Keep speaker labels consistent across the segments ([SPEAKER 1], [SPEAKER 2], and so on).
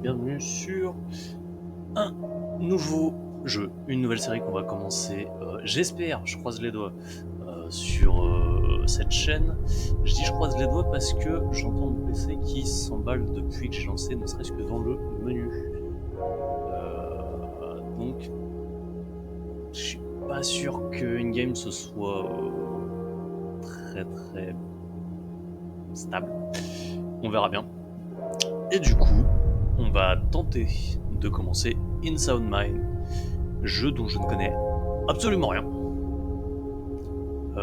[SPEAKER 1] bienvenue sur un nouveau jeu, une nouvelle série qu'on va commencer, j'espère, je croise les doigts, sur cette chaîne. Je dis je croise les doigts parce que j'entends mon PC qui s'emballe depuis que j'ai lancé, ne serait-ce que dans le menu. Donc, je suis pas sûr que in-game ce soit très stable. On verra bien. Et du coup, on va tenter de commencer In Sound Mind, jeu dont je ne connais absolument rien.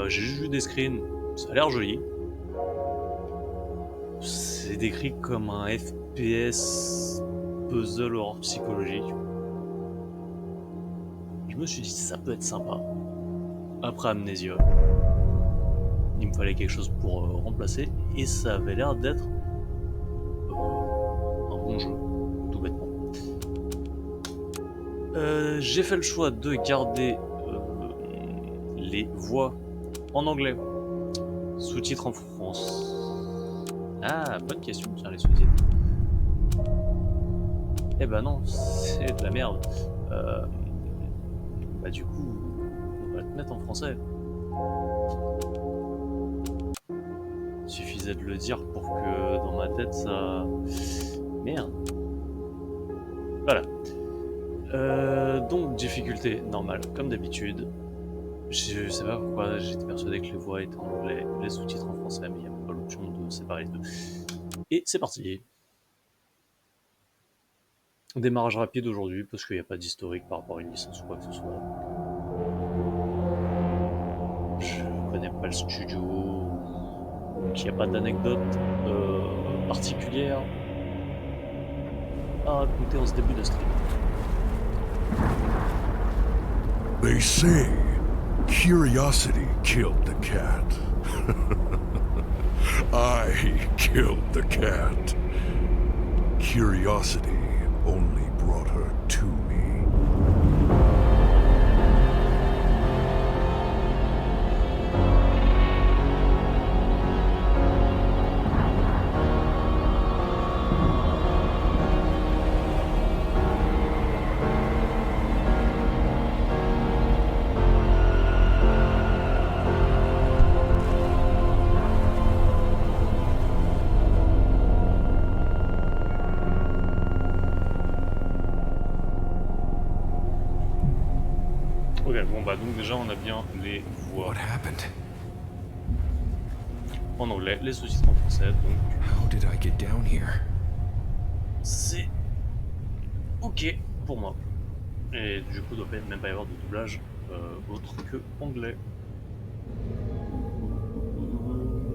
[SPEAKER 1] J'ai juste vu des screens, ça a l'air joli. C'est décrit comme un FPS puzzle horror psychologique. Je me suis dit ça peut être sympa. Après Amnesia, il me fallait quelque chose pour remplacer, et ça avait l'air d'être un bon jeu, tout bêtement. J'ai fait le choix de garder les voix en anglais, sous-titres en France. Ah, bonne question, tiens, les sous-titres. Eh ben non, c'est de la merde. Bah du coup, on va te mettre en français. Il suffisait de le dire pour que dans ma tête ça... Merde. Voilà. Donc difficulté normale, comme d'habitude. Je sais pas pourquoi j'étais persuadé que les voix étaient en anglais, les sous-titres en français, mais il n'y a même pas l'option de séparer les deux. Et c'est parti. Démarrage rapide aujourd'hui parce qu'il n'y a pas d'historique par rapport à une licence ou quoi que ce soit. Je connais pas le studio, donc il n'y a pas d'anecdote particulière à raconter en ce début de stream.
[SPEAKER 2] They say curiosity killed the cat. I killed the cat. Curiosity only brought her to me.
[SPEAKER 1] Ok, bon bah donc déjà on a bien les voix
[SPEAKER 3] What happened?
[SPEAKER 1] en anglais, les sous-titres en français, donc
[SPEAKER 3] How did I get down here?
[SPEAKER 1] c'est ok pour moi. Et du coup, il ne doit même pas y avoir de doublage autre que anglais.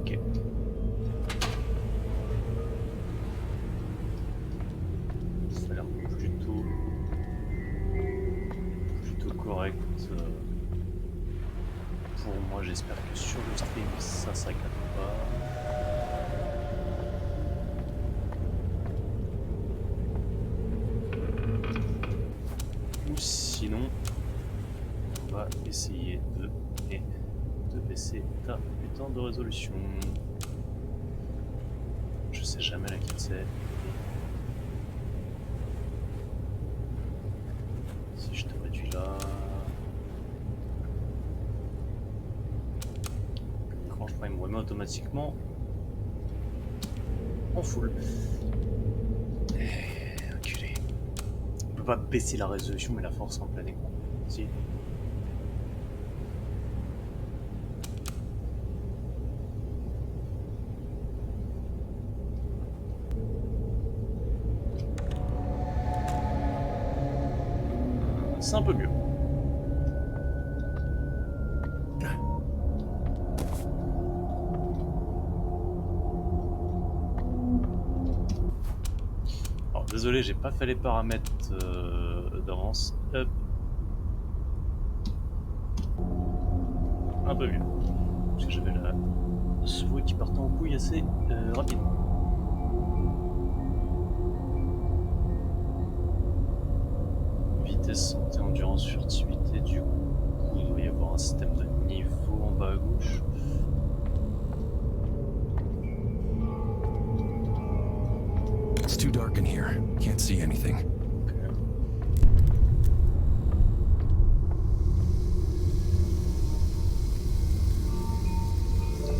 [SPEAKER 1] Ok. Ça a l'air plutôt correct. Pour moi, j'espère que sur le stream, ça saccade pas. Ou sinon, on va essayer de baisser ta putain de résolution. Je sais jamais laquelle c'est. Si je te réduis là... L'écran, je crois, il me remet automatiquement en full. Enculé. On peut pas baisser la résolution mais la force en plein écran. Si. C'est un peu mieux. Alors désolé, j'ai pas fait les paramètres d'avance. Hop. Un peu mieux. Parce que j'avais la souris qui partait en couille assez rapidement. Vitesse, santé, endurance, furtivité, du coup, il doit y avoir un système de niveau en bas à gauche.
[SPEAKER 3] It's too dark in here. Can't see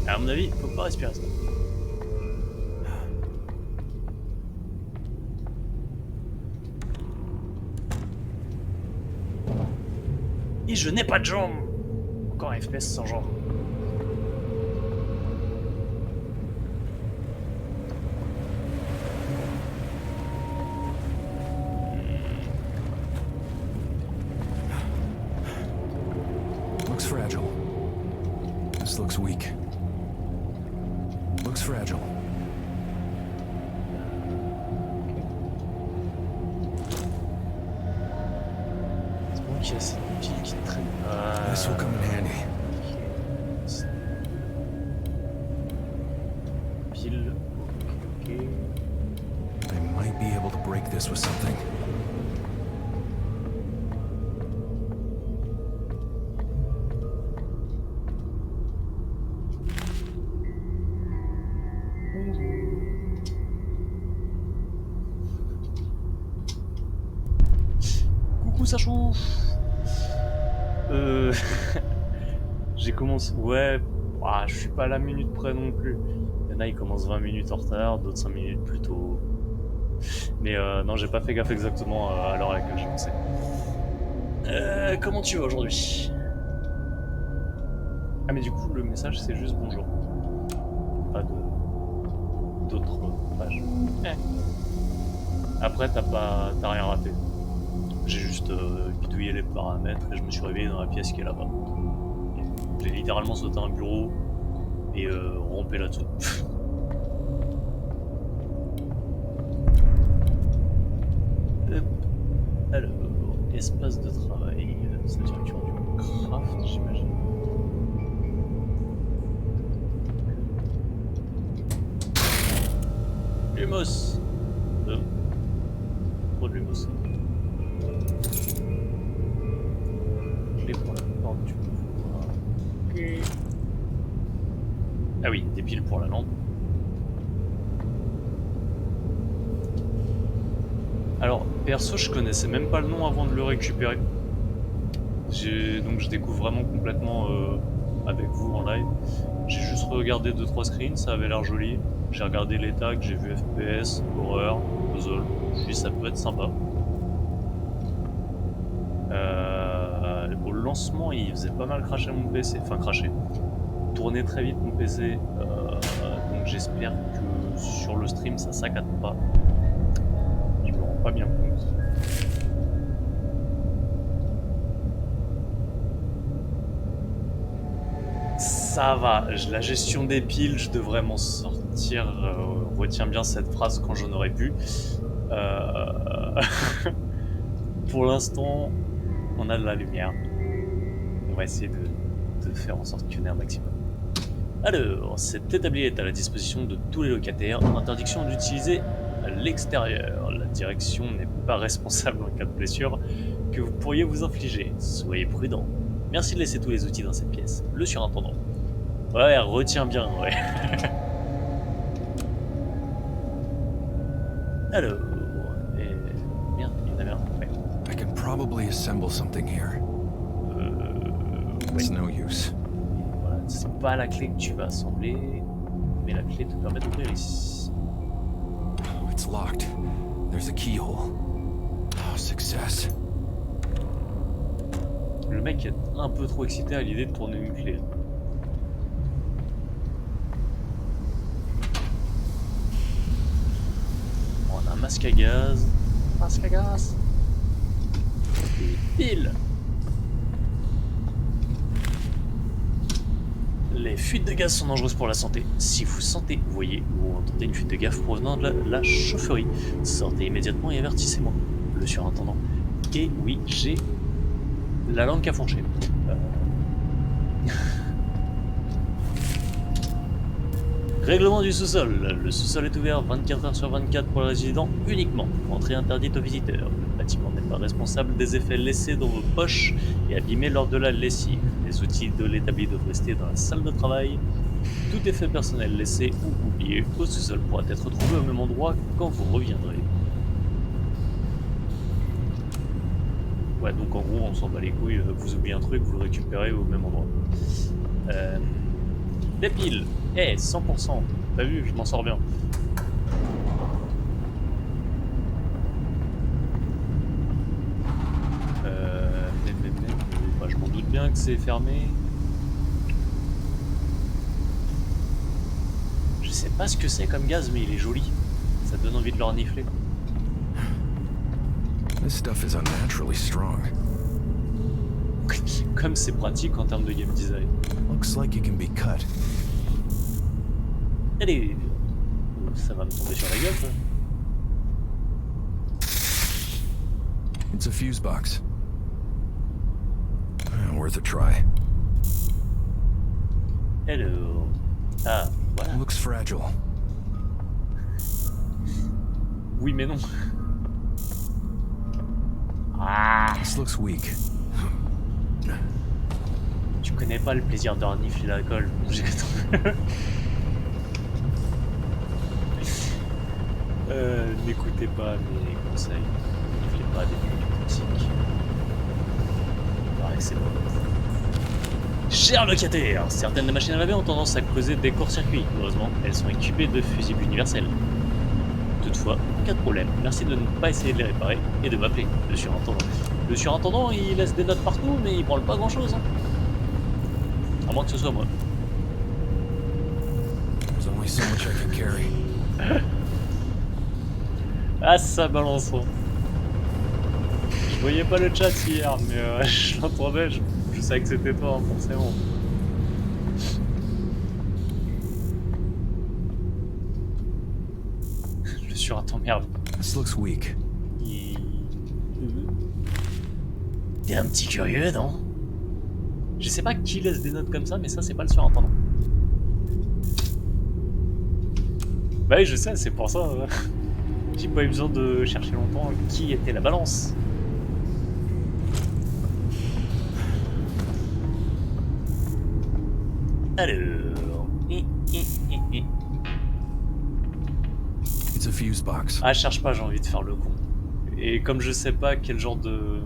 [SPEAKER 1] À mon avis, faut pas respirer ça. Et je n'ai pas de jambes. Encore un FPS sans jambes.
[SPEAKER 3] Looks fragile. This looks weak. Looks fragile.
[SPEAKER 1] C'est bon qu'il y a cette pile qui traîne.
[SPEAKER 3] This will come in handy.
[SPEAKER 1] Pile. Ok.
[SPEAKER 3] I might be able to break this with something.
[SPEAKER 1] Coucou Sachou. J'ai commencé... Ouais, je suis pas à la minute près non plus. Il y en a, ils commencent 20 minutes en retard, d'autres 5 minutes plus tôt. Mais non, j'ai pas fait gaffe exactement à l'heure à laquelle j'ai lancé. Comment tu vas aujourd'hui? Ah mais du coup, le message c'est juste bonjour. Pas d'autres pages. Après, t'as rien raté. J'ai juste bidouillé les paramètres et je me suis réveillé dans la pièce qui est là-bas. J'ai littéralement sauté un bureau et rompé là-dessous. Alors, espace de travail, c'est direction du craft, j'imagine. Lumos. Trop de lumos. Clé pour la porte du pouvoir. Ok. Ah oui, des piles pour la lampe. Alors, perso, je connaissais même pas le nom avant de le récupérer. Donc je découvre vraiment complètement avec vous en live. J'ai juste regardé 2-3 screens, ça avait l'air joli. J'ai regardé les tags, j'ai vu FPS, horreur, puzzle. Je me suis dit ça peut être sympa. Au lancement, il faisait pas mal cracher mon PC. Enfin, cracher. Tournait très vite mon PC. Donc j'espère que sur le stream, ça saccade pas. Je me rends pas bien compte. Ça va, la gestion des piles, je devrais m'en sortir. Retiens bien cette phrase quand j'en aurais pu. Pour l'instant, on a de la lumière. On va essayer de faire en sorte qu'il y en ait un maximum. Alors, cet établi est à la disposition de tous les locataires. Interdiction d'utiliser à l'extérieur. La direction n'est pas responsable en cas de blessure que vous pourriez vous infliger. Soyez prudent. Merci de laisser tous les outils dans cette pièce. Le surintendant. Ouais, retiens bien, ouais. Alors... Merde, il y en avait un. Ouais.
[SPEAKER 3] I can probably assemble something here. It's no use.
[SPEAKER 1] Voilà, c'est pas la clé que tu vas assembler, mais la clé te permet d'ouvrir ici.
[SPEAKER 3] Oh, it's locked. There's a keyhole. Oh, success.
[SPEAKER 1] Le mec est un peu trop excité à l'idée de tourner une clé. On a un masque à gaz. Masque à gaz. Et pile. Les fuites de gaz sont dangereuses pour la santé. Si vous sentez, voyez ou entendez une fuite de gaz provenant de la chaufferie, sortez immédiatement et avertissez-moi. Le surintendant. Et oui, j'ai la langue qui a fourché. Règlement du sous-sol. Le sous-sol est ouvert 24 heures sur 24 pour les résidents uniquement. Entrée interdite aux visiteurs. Le bâtiment n'est pas responsable des effets laissés dans vos poches et abîmés lors de la lessive. Les outils de l'établi doivent rester dans la salle de travail. Tout effet personnel laissé ou oublié au sous-sol pourra être trouvé au même endroit quand vous reviendrez. Ouais, donc en gros, on s'en bat les couilles. Vous oubliez un truc, vous le récupérez au même endroit. Des piles. 100%. T'as vu, je m'en sors bien. Bah, je m'en doute bien que c'est fermé. Je sais pas ce que c'est comme gaz, mais il est joli. Ça donne envie de le renifler.
[SPEAKER 3] This stuff is unnaturally strong.
[SPEAKER 1] Comme c'est pratique en termes de game design.
[SPEAKER 3] Looks like it can be cut.
[SPEAKER 1] Allez, ça va me tomber sur la gueule, ça.
[SPEAKER 3] It's a fuse box. Worth a try.
[SPEAKER 1] Hello. Ah, voilà.
[SPEAKER 3] Looks fragile.
[SPEAKER 1] Oui, mais non. Ah,
[SPEAKER 3] This looks weak.
[SPEAKER 1] tu connais pas le plaisir de renifler la colle. N'écoutez pas mes conseils. Reniflez pas des produits boutiques. Il paraît que c'est bon. Chers locataires, certaines machines à laver ont tendance à causer des courts-circuits. Heureusement, elles sont équipées de fusibles universels. Toutefois, en cas de problème, merci de ne pas essayer de les réparer et de m'appeler, le surintendant. Le surintendant, il laisse des notes partout, mais il branle pas grand-chose. Hein. À moins que ce soit moi.
[SPEAKER 3] There's only so much I can carry.
[SPEAKER 1] Ah, ça balance. Hein. Je voyais pas le chat hier, mais je l'entendais, je savais que c'était toi, hein, forcément. Le surintendant, merde.
[SPEAKER 3] This looks weak.
[SPEAKER 1] T'es un petit curieux, non? Je sais pas qui laisse des notes comme ça, mais ça, c'est pas le surintendant. Bah oui, je sais, c'est pour ça. J'ai pas eu besoin de chercher longtemps qui était la balance. Alors...
[SPEAKER 3] It's a fuse box.
[SPEAKER 1] Ah, cherche pas, j'ai envie de faire le con. Et comme je sais pas quel genre de...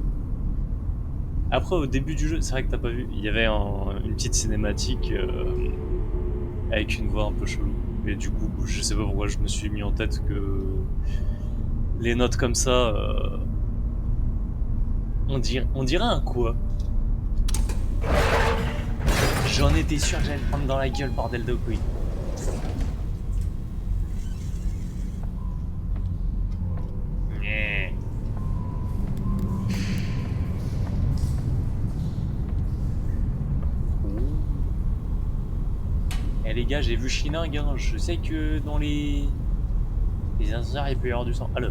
[SPEAKER 1] Après, au début du jeu, c'est vrai que t'as pas vu, il y avait une petite cinématique avec une voix un peu chelou. Et du coup, je sais pas pourquoi je me suis mis en tête que les notes comme ça, on dirait un quoi. J'en étais sûr que j'allais le prendre dans la gueule, bordel de couilles. Eh les gars, j'ai vu Chiningue, hein. Je sais que dans les ascenseurs il peut y avoir du sang. Alors,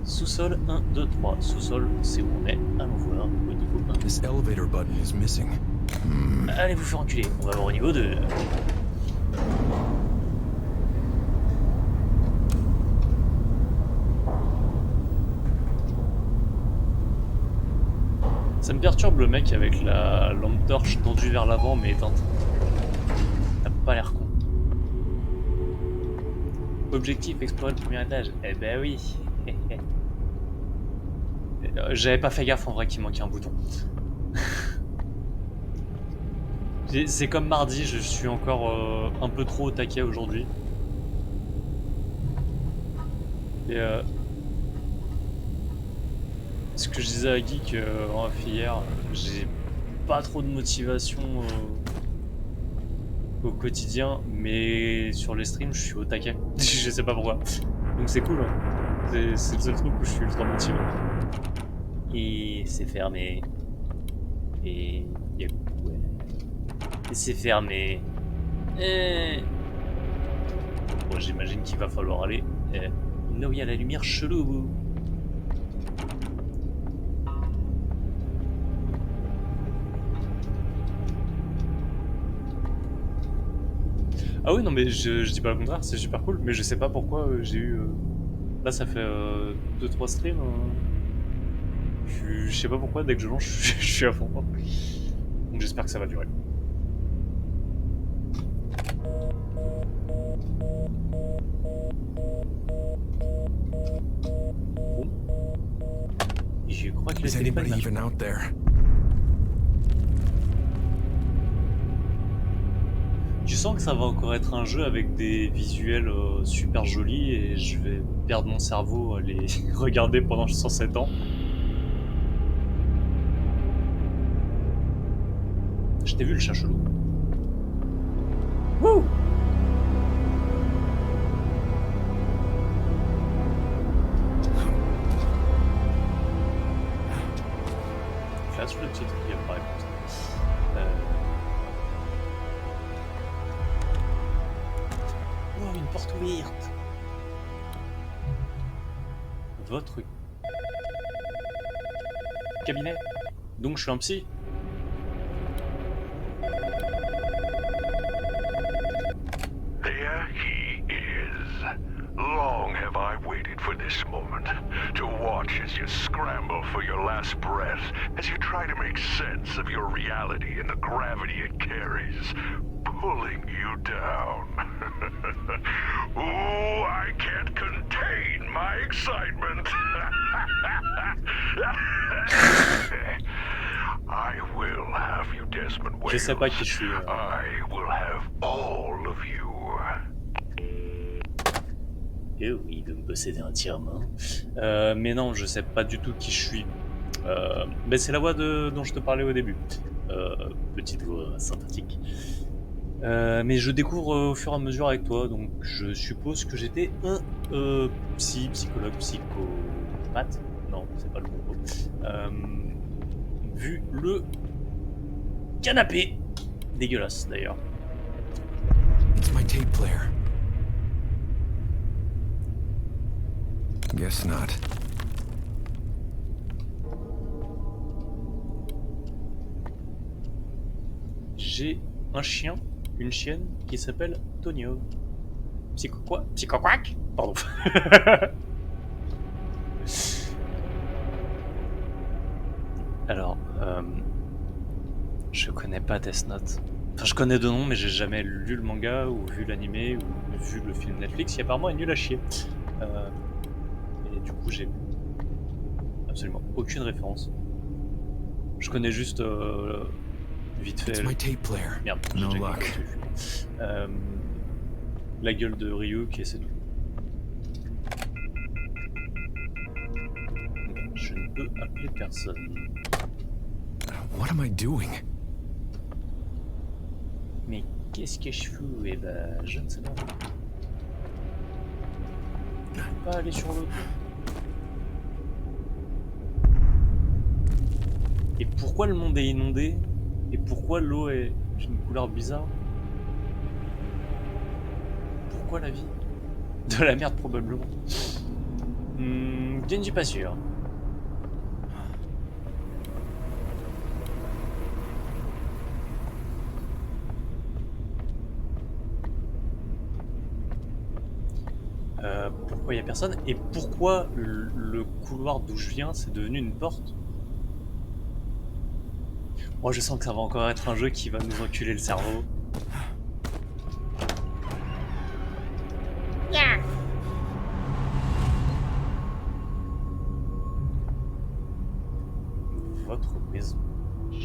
[SPEAKER 1] sous-sol 1, 2, 3. Sous-sol, c'est où on est. Allons voir au niveau 1.
[SPEAKER 3] This elevator button is missing.
[SPEAKER 1] Allez vous faire enculer, on va voir au niveau 2. Ça me perturbe le mec avec la lampe torche tendue vers l'avant mais éteinte. T'as pas l'air con. Objectif, explorer le premier étage. Eh ben oui. J'avais pas fait gaffe en vrai qu'il manquait un bouton. C'est comme mardi, je suis encore un peu trop au taquet aujourd'hui. Et ce que je disais à Geek en off hier, j'ai pas trop de motivation au quotidien, mais sur les streams, je suis au taquet. Je sais pas pourquoi. Donc c'est cool. Hein. C'est le seul truc où je suis ultra motivé. Et c'est fermé. Et il y a... Ouais. Et c'est fermé. Et... Bon, j'imagine qu'il va falloir aller là où il y a la lumière chelou au bout. Ah oui, non, mais je dis pas le contraire, c'est super cool, mais je sais pas pourquoi j'ai eu... Là, ça fait 2-3 streams. Je sais pas pourquoi, dès que je lance, je suis à fond. Donc j'espère que ça va durer. Bon. Je crois que le
[SPEAKER 3] Is
[SPEAKER 1] téléphone
[SPEAKER 3] anybody
[SPEAKER 1] marche.
[SPEAKER 3] even out there?
[SPEAKER 1] sens que ça va encore être un jeu avec des visuels super jolis et je vais perdre mon cerveau à les regarder pendant 107 ans. Je t'ai vu le chat chelou. Wouh! Flash le titre qui apparaît comme ça. Oh, une porte ouverte. Votre cabinet. Donc je suis un psy.
[SPEAKER 2] There he is. Long have I waited for this moment, to watch as you scramble for your last breath, as you try to make sense of your reality and the gravity it carries, pulling you down. Ooh, I can't contain my excitement. I will have you, Desmond Wales.
[SPEAKER 1] Je sais pas qui je suis.
[SPEAKER 2] I will have all of you.
[SPEAKER 1] Eh oui, de me posséder entièrement. Mais non, je sais pas du tout qui je suis. Mais c'est la voix dont je te parlais au début. Petite voix sympathique. Mais je découvre au fur et à mesure avec toi, donc je suppose que j'étais un psychologue, psychopathe. Non, c'est pas le bon mot. Vu le canapé. Dégueulasse d'ailleurs.
[SPEAKER 3] It's my tape player. Guess not.
[SPEAKER 1] J'ai un chien, une chienne qui s'appelle Tonio. Psycho quoi? Psycho-quack? Pardon. Alors, je connais pas Death Note. Enfin, je connais de nom, mais j'ai jamais lu le manga, ou vu l'animé, ou vu le film Netflix, qui apparemment est nul à chier. Et du coup, j'ai absolument aucune référence. Je connais juste vite fait.
[SPEAKER 3] It's my tape player.
[SPEAKER 1] Merde,
[SPEAKER 3] No
[SPEAKER 1] j'ai
[SPEAKER 3] luck.
[SPEAKER 1] la gueule de Ryuk et c'est tout. Ok, je ne peux appeler personne.
[SPEAKER 3] What am I doing?
[SPEAKER 1] Mais qu'est-ce que je fous? Eh ben, je ne sais pas. Je peux pas aller sur l'autre. Et pourquoi le monde est inondé? Et pourquoi l'eau est d'une couleur bizarre? Pourquoi la vie? De la merde probablement. Genji pas sûr. Pourquoi il y a personne? Et pourquoi le couloir d'où je viens c'est devenu une porte? Moi je sens que ça va encore être un jeu qui va nous enculer le cerveau. Votre maison. Il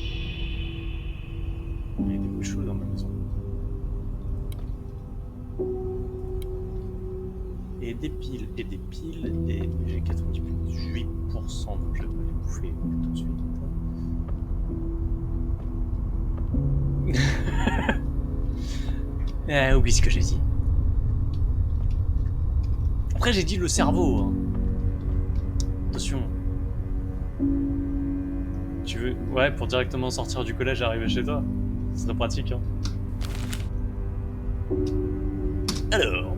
[SPEAKER 1] y a des bruits chelous dans ma maison. Et des piles, et j'ai 98%, donc je vais pas les bouffer tout de suite. Oublie ce que j'ai dit. Après j'ai dit le cerveau. Hein. Attention. Tu veux... Ouais, pour directement sortir du collège et arriver chez toi. C'est très pratique. Hein. Alors,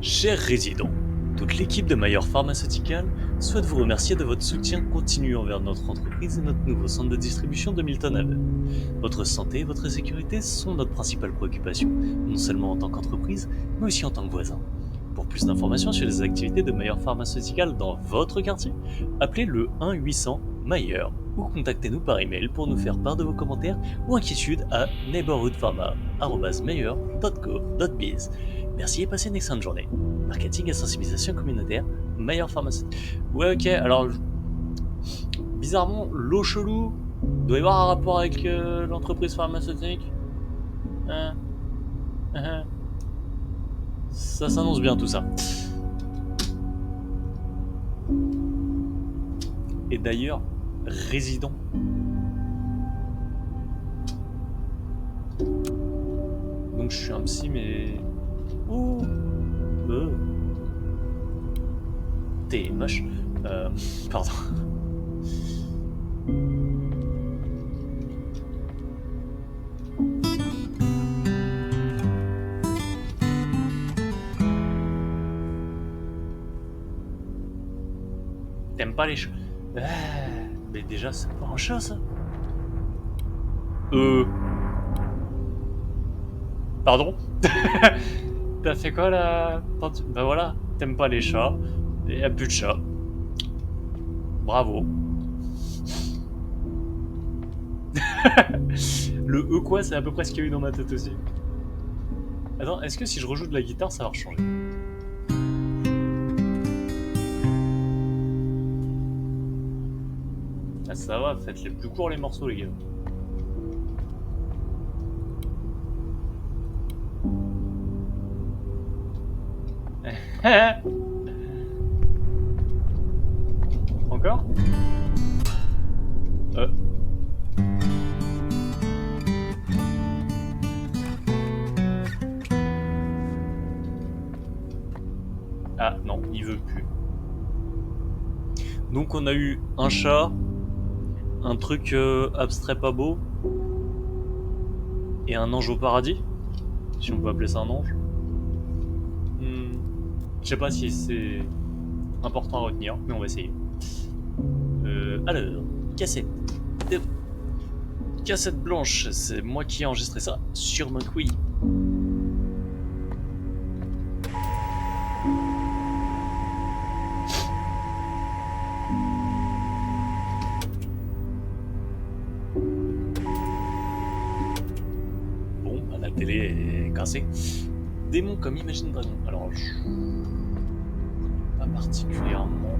[SPEAKER 1] chers résidents, toute l'équipe de Mayer Pharmaceutical souhaite vous remercier de votre soutien continu envers notre entreprise et notre nouveau centre de distribution de Milton Haven. Votre santé et votre sécurité sont notre principale préoccupation, non seulement en tant qu'entreprise, mais aussi en tant que voisin. Pour plus d'informations sur les activités de Mayer Pharmaceutical dans votre quartier, appelez le 1-800-MAYER ou contactez-nous par email pour nous faire part de vos commentaires ou inquiétudes à neighborhoodpharma@mayer.co.biz. Merci et passez une excellente journée. Marketing et sensibilisation communautaire, Mayer Pharmaceutique. Ouais, ok, alors... Bizarrement, l'eau chelou doit y avoir un rapport avec l'entreprise pharmaceutique. Hein? Ça s'annonce bien tout ça. Et d'ailleurs, résident. Donc je suis un psy, mais... Ouh. T'es moche. Pardon. T'aimes pas les chats? Mais déjà, c'est pas un chat, ça. Pardon? T'as fait quoi, là? Bah voilà, t'aimes pas les chats. Et y'a plus de chats. Bravo. Le quoi, c'est à peu près ce qu'il y a eu dans ma tête aussi. Attends, est-ce que si je rejoue de la guitare, ça va changer? Ah, ça va, faites les plus courts les morceaux, les gars. Encore? Ah non, il veut plus. Donc on a eu un chat, un truc abstrait pas beau, et un ange au paradis, si on peut appeler ça un ange. Je sais pas si c'est important à retenir, mais on va essayer. Alors, cassette. Cassette blanche, c'est moi qui ai enregistré ça sur mon Wii. Bon, bah, la télé est cassée. Démon comme Imagine Dragon. Alors, pas particulièrement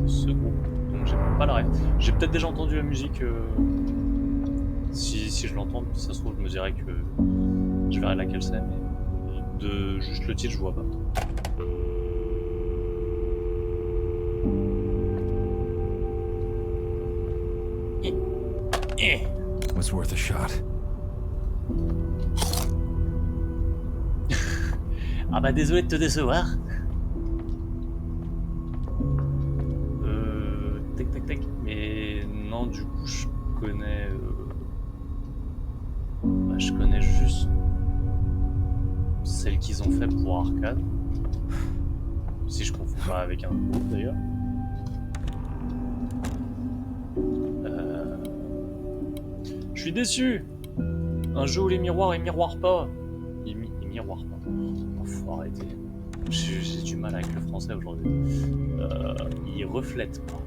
[SPEAKER 1] ce groupe, donc j'ai pas la ref. J'ai peut-être déjà entendu la musique. Si je l'entends, ça se trouve, je me dirais que je verrai laquelle c'est, mais de juste le titre, je vois pas.
[SPEAKER 3] Was worth a shot.
[SPEAKER 1] Ah bah désolé de te décevoir. Tac. Mais non, du coup, je connais... Bah, je connais juste celle qu'ils ont fait pour arcade. Si je confonds pas avec un autre groupe d'ailleurs. Je suis déçu. Un jeu où les miroirs ils miroirent pas. Ils miroirent pas. Oh, faut arrêter. J'ai du mal avec le français aujourd'hui. Ils reflètent pas.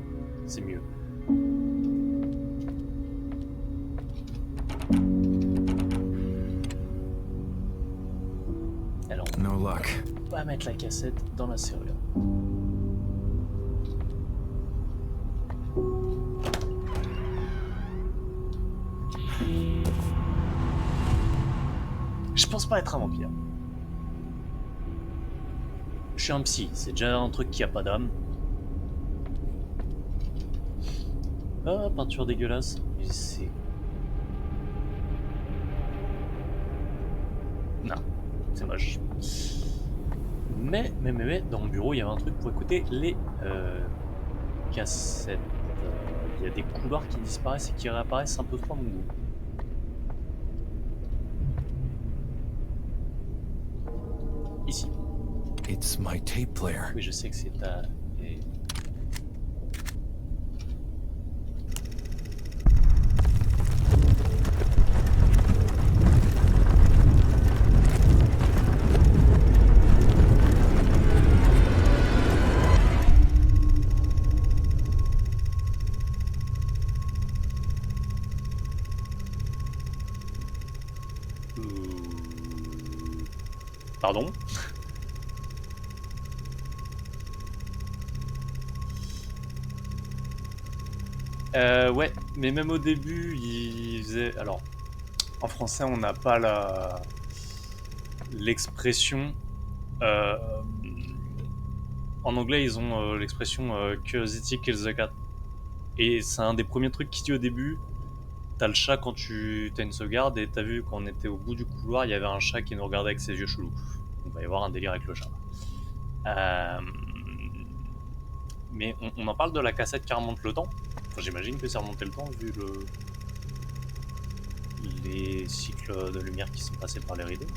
[SPEAKER 1] C'est mieux. Alors,
[SPEAKER 3] No luck.
[SPEAKER 1] on va mettre la cassette dans la serrure. Je pense pas être un vampire. Je suis un psy, c'est déjà un truc qui a pas d'âme. Ah, peinture dégueulasse. C'est... Non, c'est moche. Mais, dans mon bureau, il y avait un truc pour écouter les cassettes. Il y a des couloirs qui disparaissent et qui réapparaissent un peu trop à mon goût. Ici.
[SPEAKER 3] It's my tape player.
[SPEAKER 1] Oui, je sais que c'est ta... Pardon? Ouais, mais même au début, il faisait... Alors, en français, on n'a pas l'expression... euh, en anglais, ils ont l'expression curiosity kills the cat. Et c'est un des premiers trucs qu'il dit au début. T'as le chat quand t'as une sauvegarde, et t'as vu quand on était au bout du couloir, il y avait un chat qui nous regardait avec ses yeux chelous. Donc il va y avoir un délire avec le chat. Mais on en parle de la cassette qui remonte le temps. Enfin, j'imagine que c'est remonté le temps vu les cycles de lumière qui sont passés par les rideaux.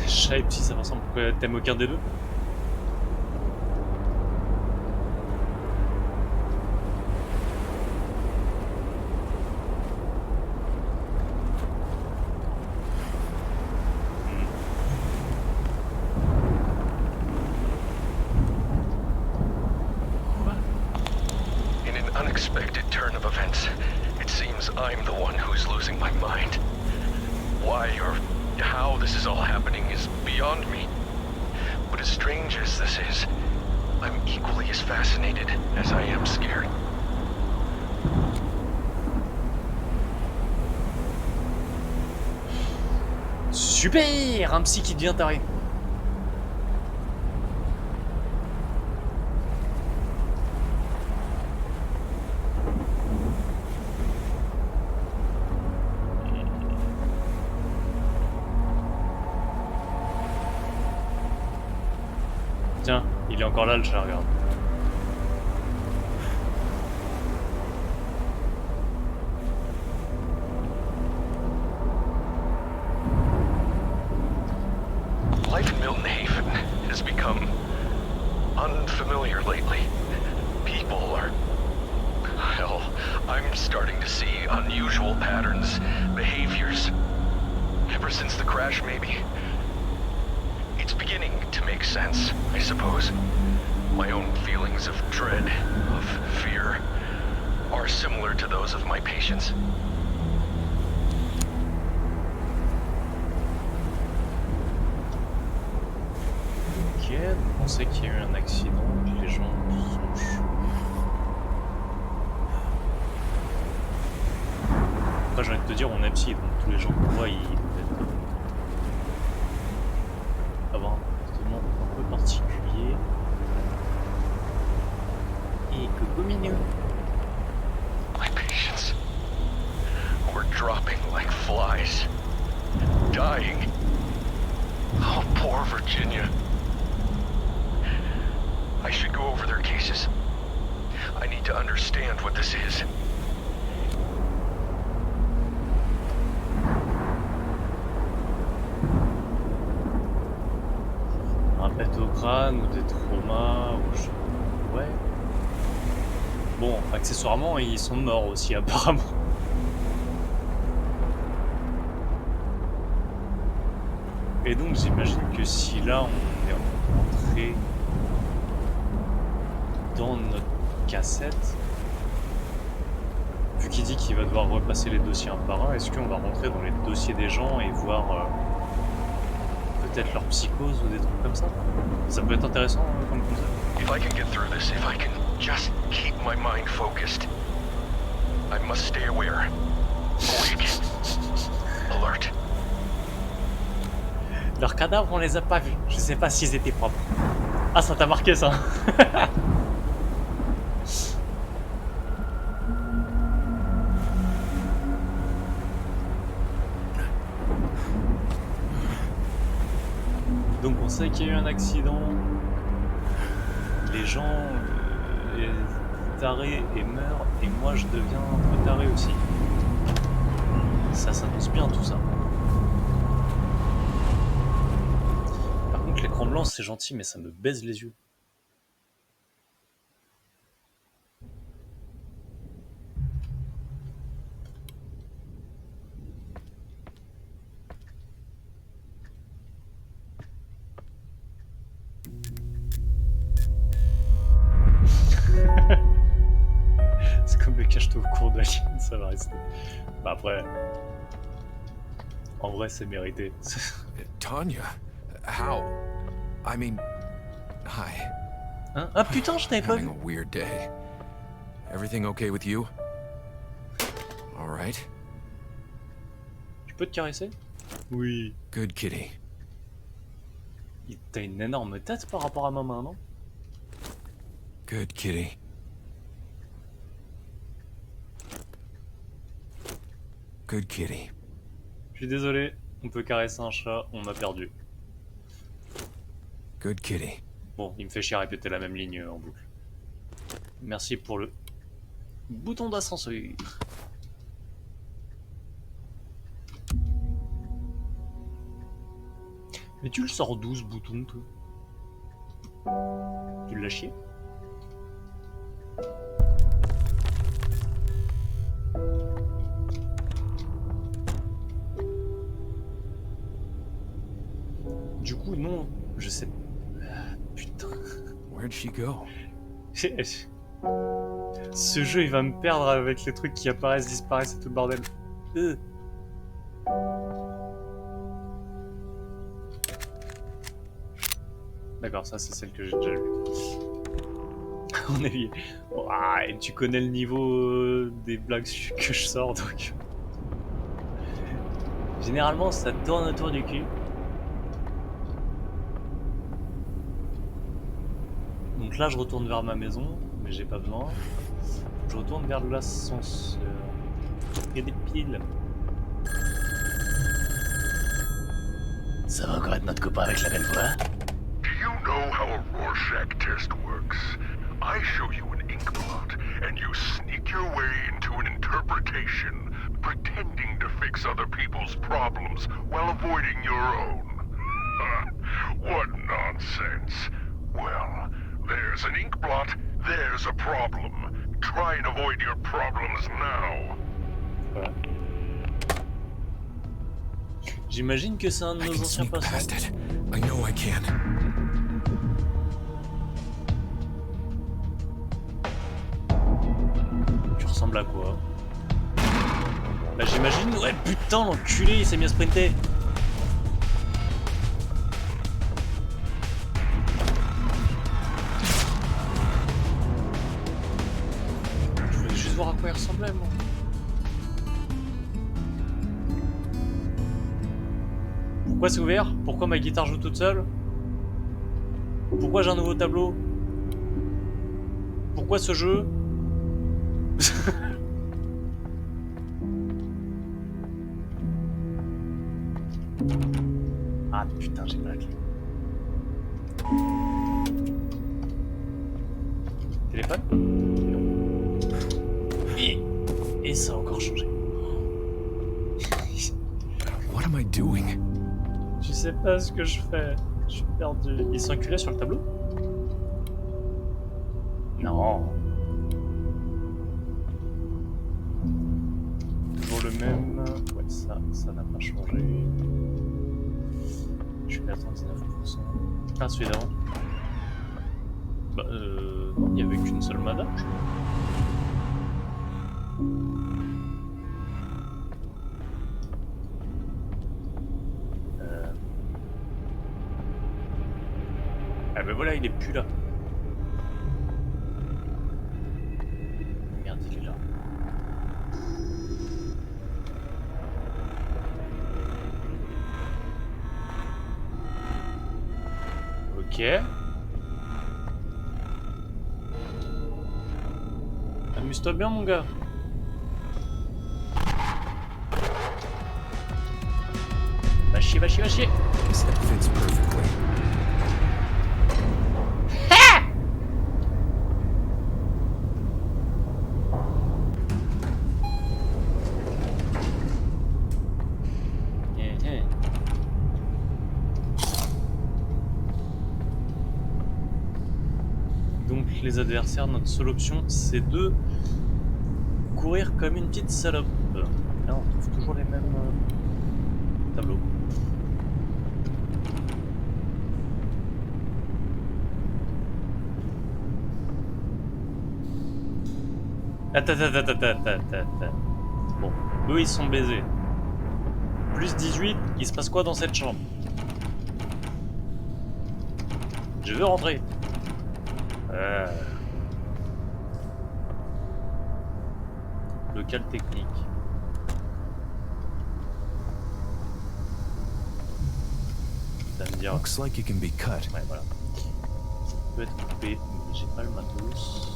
[SPEAKER 1] Chat et petit, ça ressemble. Pourquoi t'aimes aucun des deux?
[SPEAKER 2] In an unexpected turn of events, it seems I'm the one who's losing my mind. Why or how this is all happening is beyond me. But as strange as this is, I'm equally as fascinated as I am scared.
[SPEAKER 1] Super! Un psy qui devient taré. Tiens, il est encore là le chat, regarde.
[SPEAKER 2] Life in Milton Haven has become unfamiliar lately. People are... Hell, I'm starting to see unusual patterns, behaviors. Ever since the crash, maybe. It's beginning to make sense, I suppose. My own feelings of dread, of fear, are similar to those of my patients.
[SPEAKER 1] Ok, donc on sait qu'il y a eu un accident, que les gens sont chauds. Après j'ai envie de te dire, on est psy, donc tous les gens qu'on voit, ils doivent avoir un comportement un peu particulier. Et que mignon.
[SPEAKER 2] My patients were dropping like flies, dying. Oh, poor Virginia. I should go over their cases. I need to understand what this is.
[SPEAKER 1] Un pet au crâne ou des traumas ou je... Ouais. Bon, accessoirement, ils sont morts aussi apparemment. Et donc j'imagine que si là on est rentré dans notre cassette, vu qu'il dit qu'il va devoir repasser les dossiers un par un, est-ce qu'on va rentrer dans les dossiers des gens et voir peut-être leur psychose ou des trucs comme ça? Ça peut être intéressant comme concept.
[SPEAKER 2] If I can get through this, if I can just keep my mind focused, I must stay aware, awake, alert.
[SPEAKER 1] Leurs cadavres, on les a pas vus. Je sais pas s'ils étaient propres. Ah, ça t'a marqué ça? Donc on sait qu'il y a eu un accident. Les gens tarés et meurent, et moi je deviens un peu taré aussi. Ça s'annonce bien tout ça. Par contre l'écran blanc c'est gentil mais ça me baise les yeux. C'est comme le cache-toi au cours de Alien, ça va rester. Bah après... En vrai c'est mérité.
[SPEAKER 3] Tanya, How? I mean, hi.
[SPEAKER 1] Hein? Ah putain, je t'avais pas
[SPEAKER 3] Having
[SPEAKER 1] vu.
[SPEAKER 3] a weird day. Everything okay with you? All right.
[SPEAKER 1] Je peux te caresser? Oui.
[SPEAKER 3] Good kitty.
[SPEAKER 1] T'as une énorme tête par rapport à ma main, non?
[SPEAKER 3] Good kitty. Good kitty.
[SPEAKER 1] Je suis désolé, on peut caresser un chat, on a perdu.
[SPEAKER 3] Good kitty.
[SPEAKER 1] Bon, il me fait chier à répéter la même ligne en boucle. Merci pour le bouton d'ascenseur. Mais tu le sors d'où ce bouton, toi? Tu l'as chié? Du coup, non, je sais. Putain.
[SPEAKER 3] Where'd she go?
[SPEAKER 1] Ce jeu, il va me perdre avec les trucs qui apparaissent, disparaissent et tout le bordel. D'accord, ça c'est celle que j'ai déjà vue. On est lié. Ouah, et tu connais le niveau des blagues que je sors, donc... Généralement, ça tourne autour du cul. Donc là, je retourne vers ma maison, mais j'ai pas besoin. Je retourne vers l'ascenseur. Il y a des piles. Ça va encore être notre copain avec la belle voix?
[SPEAKER 2] Do you know how a Rorschach test works? I show you an ink blot, and you sneak your way into an interpretation, pretending to fix other people's problems while avoiding your own. What nonsense. Well, there's an ink blot, there's a problem. Try and avoid your problems now.
[SPEAKER 1] Voilà. J'imagine que c'est un de
[SPEAKER 3] I
[SPEAKER 1] nos
[SPEAKER 3] can
[SPEAKER 1] anciens
[SPEAKER 3] sneak
[SPEAKER 1] passants.
[SPEAKER 3] past it. I know I can.
[SPEAKER 1] Tu ressembles à quoi? Bah j'imagine... Ouais putain, l'enculé, il s'est mis à sprinter. Je voulais juste voir à quoi il ressemblait, moi. Pourquoi c'est ouvert? Pourquoi ma guitare joue toute seule? Pourquoi j'ai un nouveau tableau? Pourquoi ce jeu? Ah putain, j'ai pas la clé. Téléphone? Non. Et ça a encore changé.
[SPEAKER 3] What am I doing?
[SPEAKER 1] Je sais pas ce que je fais. Je suis perdu. Il s'enculait sur le tableau? Non. Toujours le même. Ouais, ça n'a pas changé. Je suis à 39%. Ah, celui d'avant. Bah, non, il n'y avait qu'une seule madame, je crois. Ah ben voilà, il est plus là. Merde, il est là. Ok. Amuse-toi bien, mon gars. Va chier, va chier, va chier.
[SPEAKER 3] Guess that fits perfectly.
[SPEAKER 1] Donc les adversaires, notre seule option, c'est de courir comme une petite salope. Là, on trouve toujours les mêmes tableaux. Attends. Bon, eux ils sont baisés. Plus 18, il se passe quoi dans cette chambre? Je veux rentrer. Local technique. Ça va me dire.
[SPEAKER 3] Looks like it can be cut.
[SPEAKER 1] Ouais, voilà. Ça peut être coupé, mais j'ai pas le matos.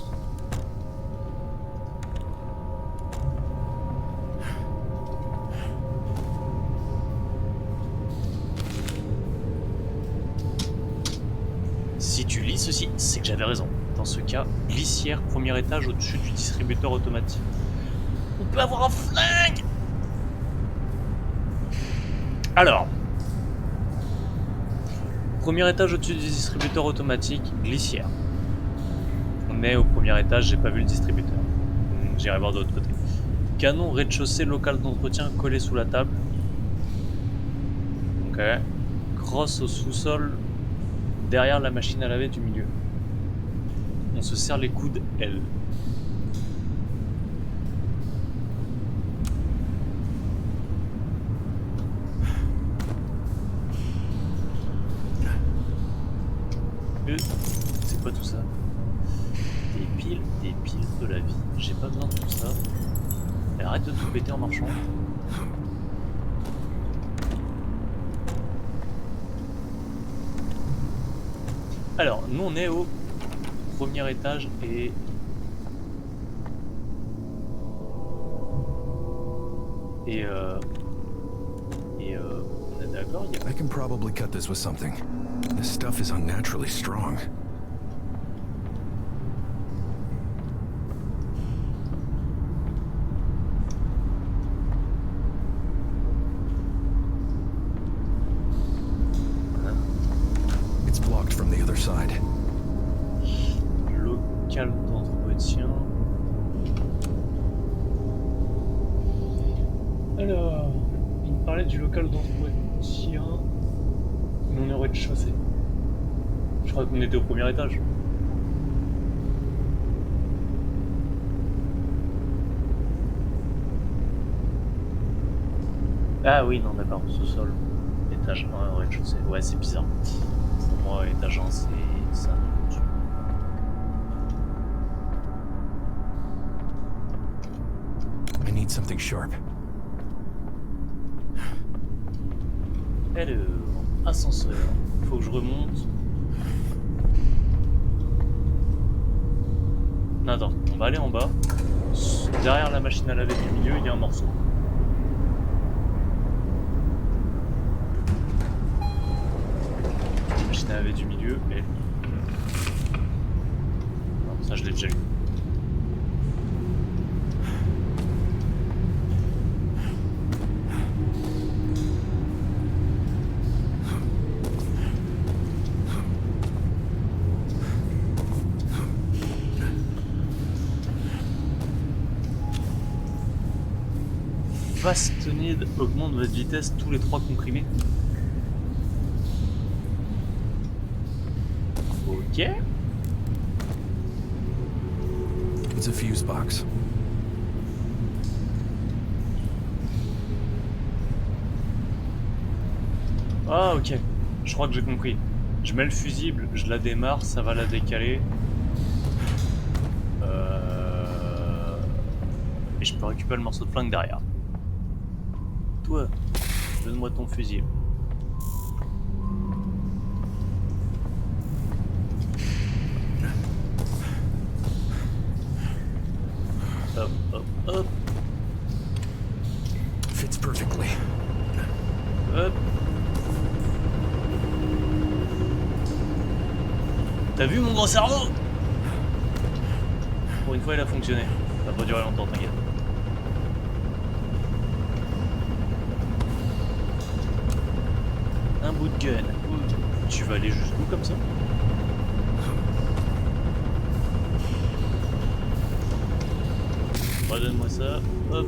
[SPEAKER 1] Si tu lis ceci, c'est que j'avais raison. Dans ce cas, glissière, premier étage au-dessus du distributeur automatique. On peut avoir un flingue! Alors. Premier étage au-dessus du distributeur automatique, glissière. On est au premier étage, j'ai pas vu le distributeur. J'irai voir de l'autre côté. Canon rez-de-chaussée local d'entretien collé sous la table. Ok. Crosse au sous-sol derrière la machine à laver du milieu. On se serre les coudes, elle. C'est quoi tout ça? Des piles de la vie. J'ai pas besoin de tout ça. Et arrête de tout péter en marchant. Alors, nous on est au premier étage et... on est d'accord, il y a...
[SPEAKER 3] I can probably cut this with something. This stuff is unnaturally strong. It's blocked from the other side.
[SPEAKER 1] Local d'entretien. Alors, il me parlait du local d'entretien. On est au rez-de-chaussée. Je crois qu'on était au premier étage. Ah oui, non, d'accord, sous-sol. Étage 1, rez-de-chaussée. Ouais, c'est bizarre. Pour moi, étage 1, c'est ça.
[SPEAKER 3] I need something sharp.
[SPEAKER 1] Alors, ascenseur. Faut que je remonte. Non, attends, on va aller en bas. Derrière la machine à laver du milieu, il y a un morceau. La machine à laver du milieu, et... Non, ça je l'ai déjà eu. Fastenid augmente votre vitesse tous les 3 comprimés. Ok.
[SPEAKER 3] It's a fuse box.
[SPEAKER 1] Ah ok, je crois que j'ai compris. Je mets le fusible, je la démarre, ça va la décaler. Et je peux récupérer le morceau de flingue derrière. Toi, donne-moi ton fusible. Hop, hop, hop.
[SPEAKER 3] Fits perfectly.
[SPEAKER 1] Hop. T'as vu mon gros cerveau? Pour une fois il a fonctionné. Ça va pas durer longtemps, t'inquiète. Un bout de gun. Tu vas aller jusqu'où comme ça? Redonne-moi ça. Hop.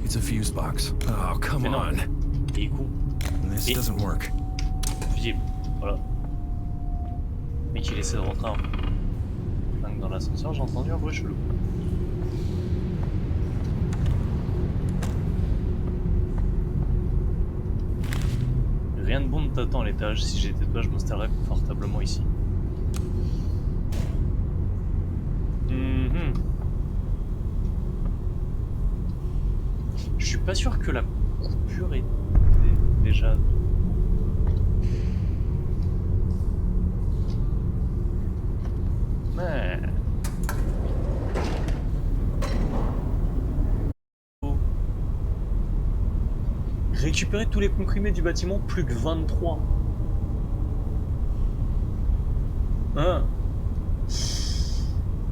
[SPEAKER 3] It's a fuse box. Oh, come
[SPEAKER 1] Mais non.
[SPEAKER 3] on.
[SPEAKER 1] Il est con.
[SPEAKER 3] This doesn't work.
[SPEAKER 1] Fusible. Voilà. Mec, il essaie de rentrer un flingue dans l'ascenseur, j'ai entendu un bruit chelou. Rien de bon ne t'attend à l'étage. Si j'étais toi, je m'installerais confortablement ici. Je suis pas sûr que la coupure était déjà... Ouais. Récupérer tous les comprimés du bâtiment, plus que 23. Hein.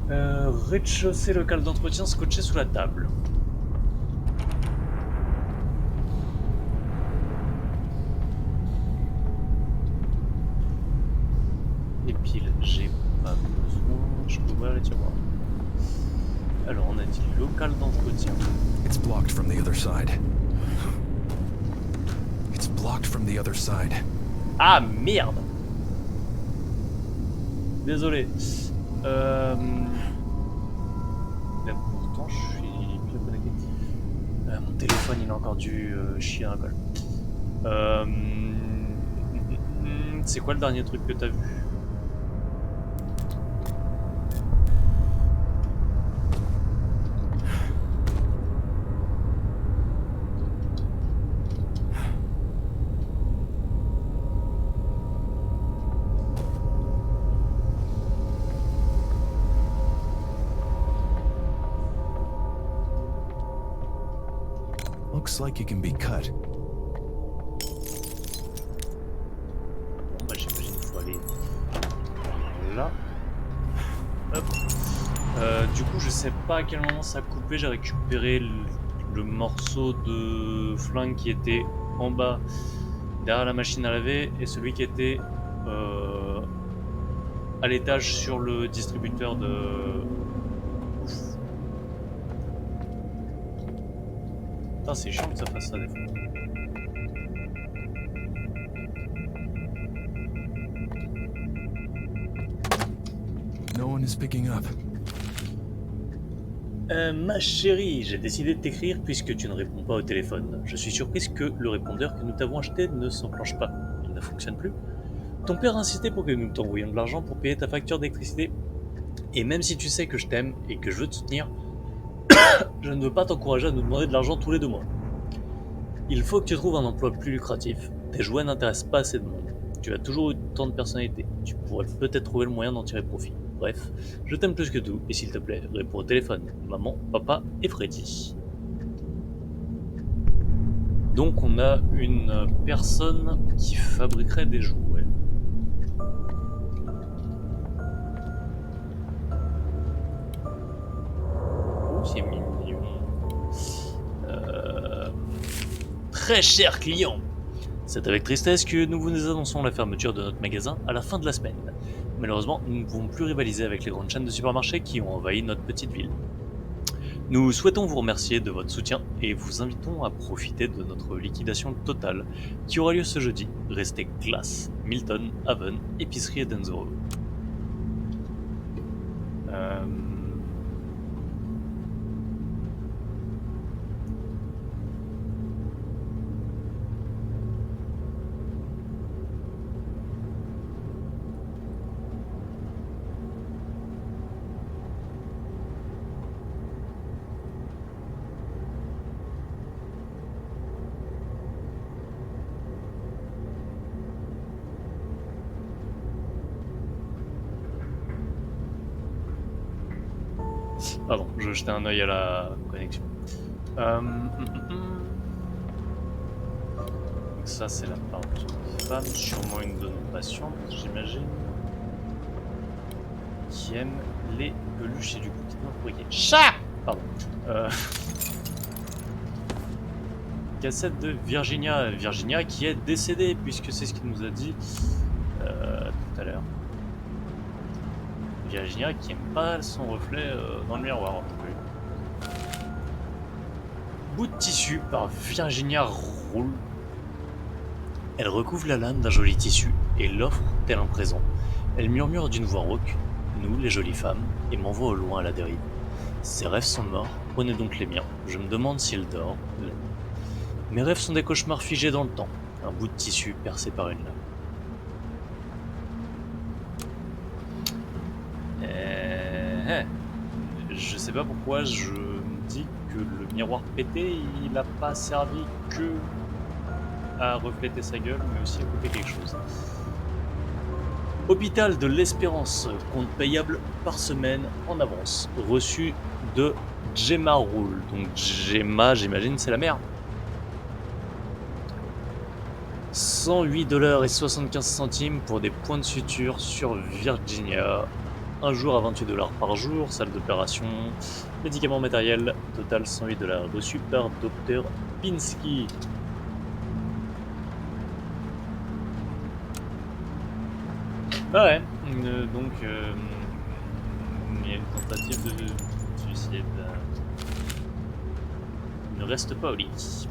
[SPEAKER 1] Rez-de-chaussée, local d'entretien scotché sous la table. Les piles, j'ai pas besoin. Je peux ouvrir les tiroirs. Alors, on a dit local d'entretien.
[SPEAKER 3] It's blocked from the other side. It's blocked from the other side.
[SPEAKER 1] Ah merde! Désolé. Mais pourtant, je suis bien connecté. Mon téléphone, il a encore dû chier un colle. C'est quoi le dernier truc que t'as vu?
[SPEAKER 3] Looks like it can be cut.
[SPEAKER 1] Bon, bah j'imagine qu'il faut aller là. Hop. Du coup, je sais pas à quel moment ça a coupé. J'ai récupéré le morceau de flingue qui était en bas derrière la machine à laver et celui qui était à l'étage sur le distributeur de... Putain, c'est chiant que ça fasse ça des fois.
[SPEAKER 3] No one is picking up.
[SPEAKER 1] Ma chérie, j'ai décidé de t'écrire puisque tu ne réponds pas au téléphone. Je suis surprise que le répondeur que nous t'avons acheté ne s'enclenche pas. Il ne fonctionne plus. Ton père a insisté pour que nous t'envoyions de l'argent pour payer ta facture d'électricité. Et même si tu sais que je t'aime et que je veux te soutenir, je ne veux pas t'encourager à nous demander de l'argent tous les 2 mois. Il faut que tu trouves un emploi plus lucratif. Tes jouets n'intéressent pas assez de monde. Tu as toujours eu tant de personnalité. Tu pourrais peut-être trouver le moyen d'en tirer profit. Bref, je t'aime plus que tout, et s'il te plaît, réponds au téléphone. Maman, papa et Freddy. Donc on a une personne qui fabriquerait des jouets. Oh, c'est mignon. Très cher client, c'est avec tristesse que nous vous annonçons la fermeture de notre magasin à la fin de la semaine. Malheureusement, nous ne pouvons plus rivaliser avec les grandes chaînes de supermarchés qui ont envahi notre petite ville. Nous souhaitons vous remercier de votre soutien et vous invitons à profiter de notre liquidation totale qui aura lieu ce jeudi. Restez classe, Milton, Haven, épicerie Edenzoro. Pardon, je jetais un œil à la connexion. Donc ça c'est la part de femme, sûrement une de nos patientes, j'imagine, qui aime les peluches et du coup qui est employé. Chat. Pardon. Cassette de Virginia. Virginia qui est décédée, puisque c'est ce qu'il nous a dit tout à l'heure. Virginia qui aime pas son reflet dans le miroir non plus. Bout de tissu par Virginia roule. Elle recouvre la lame d'un joli tissu et l'offre tel un présent. Elle murmure d'une voix rauque, nous les jolies femmes, et m'envoie au loin à la dérive. Ses rêves sont morts, prenez donc les miens. Je me demande s'il dort. Mes rêves sont des cauchemars figés dans le temps. un bout de tissu percé par une lame. Je sais pas pourquoi je me dis que le miroir pété, il a pas servi que à refléter sa gueule, mais aussi à couper quelque chose. Hôpital de l'Espérance, compte payable par semaine en avance, reçu de Gemma Rule. Donc Gemma, j'imagine, c'est la mère. 108,75 $ pour des points de suture sur Virginia. Un jour à 28 $ par jour, salle d'opération, médicaments matériels, total 108 $, reçu par Dr Pinsky. Ah ouais, donc il y a une tentative de suicide. Il ne reste pas au lit.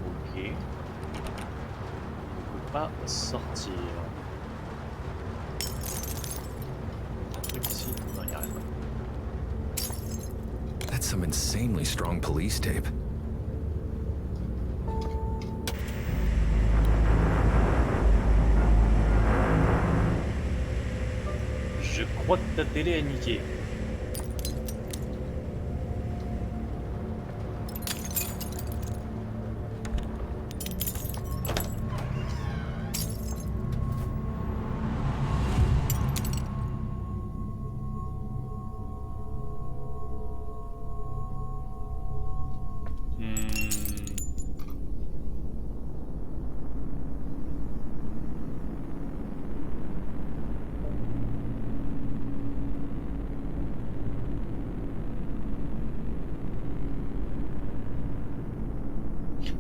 [SPEAKER 1] Ok. Il ne peut pas sortir. Un truc ici. Non, il n'y a rien.
[SPEAKER 3] That's some insanely strong police tape.
[SPEAKER 1] Je crois que ta télé est niquée.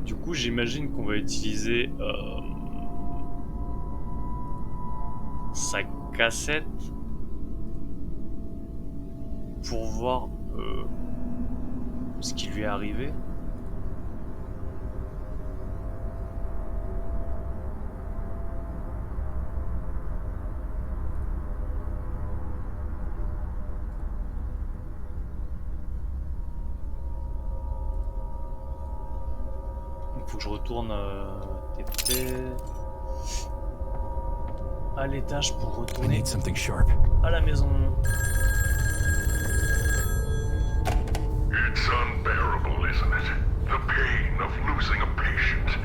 [SPEAKER 1] Du coup, j'imagine qu'on va utiliser sa cassette pour voir ce qui lui est arrivé. Il faut que je retourne TP à l'étage pour
[SPEAKER 3] I
[SPEAKER 1] retourner
[SPEAKER 3] need something sharp.
[SPEAKER 1] à la maison.
[SPEAKER 2] It's unbearable, isn't it? The pain of losing a patient.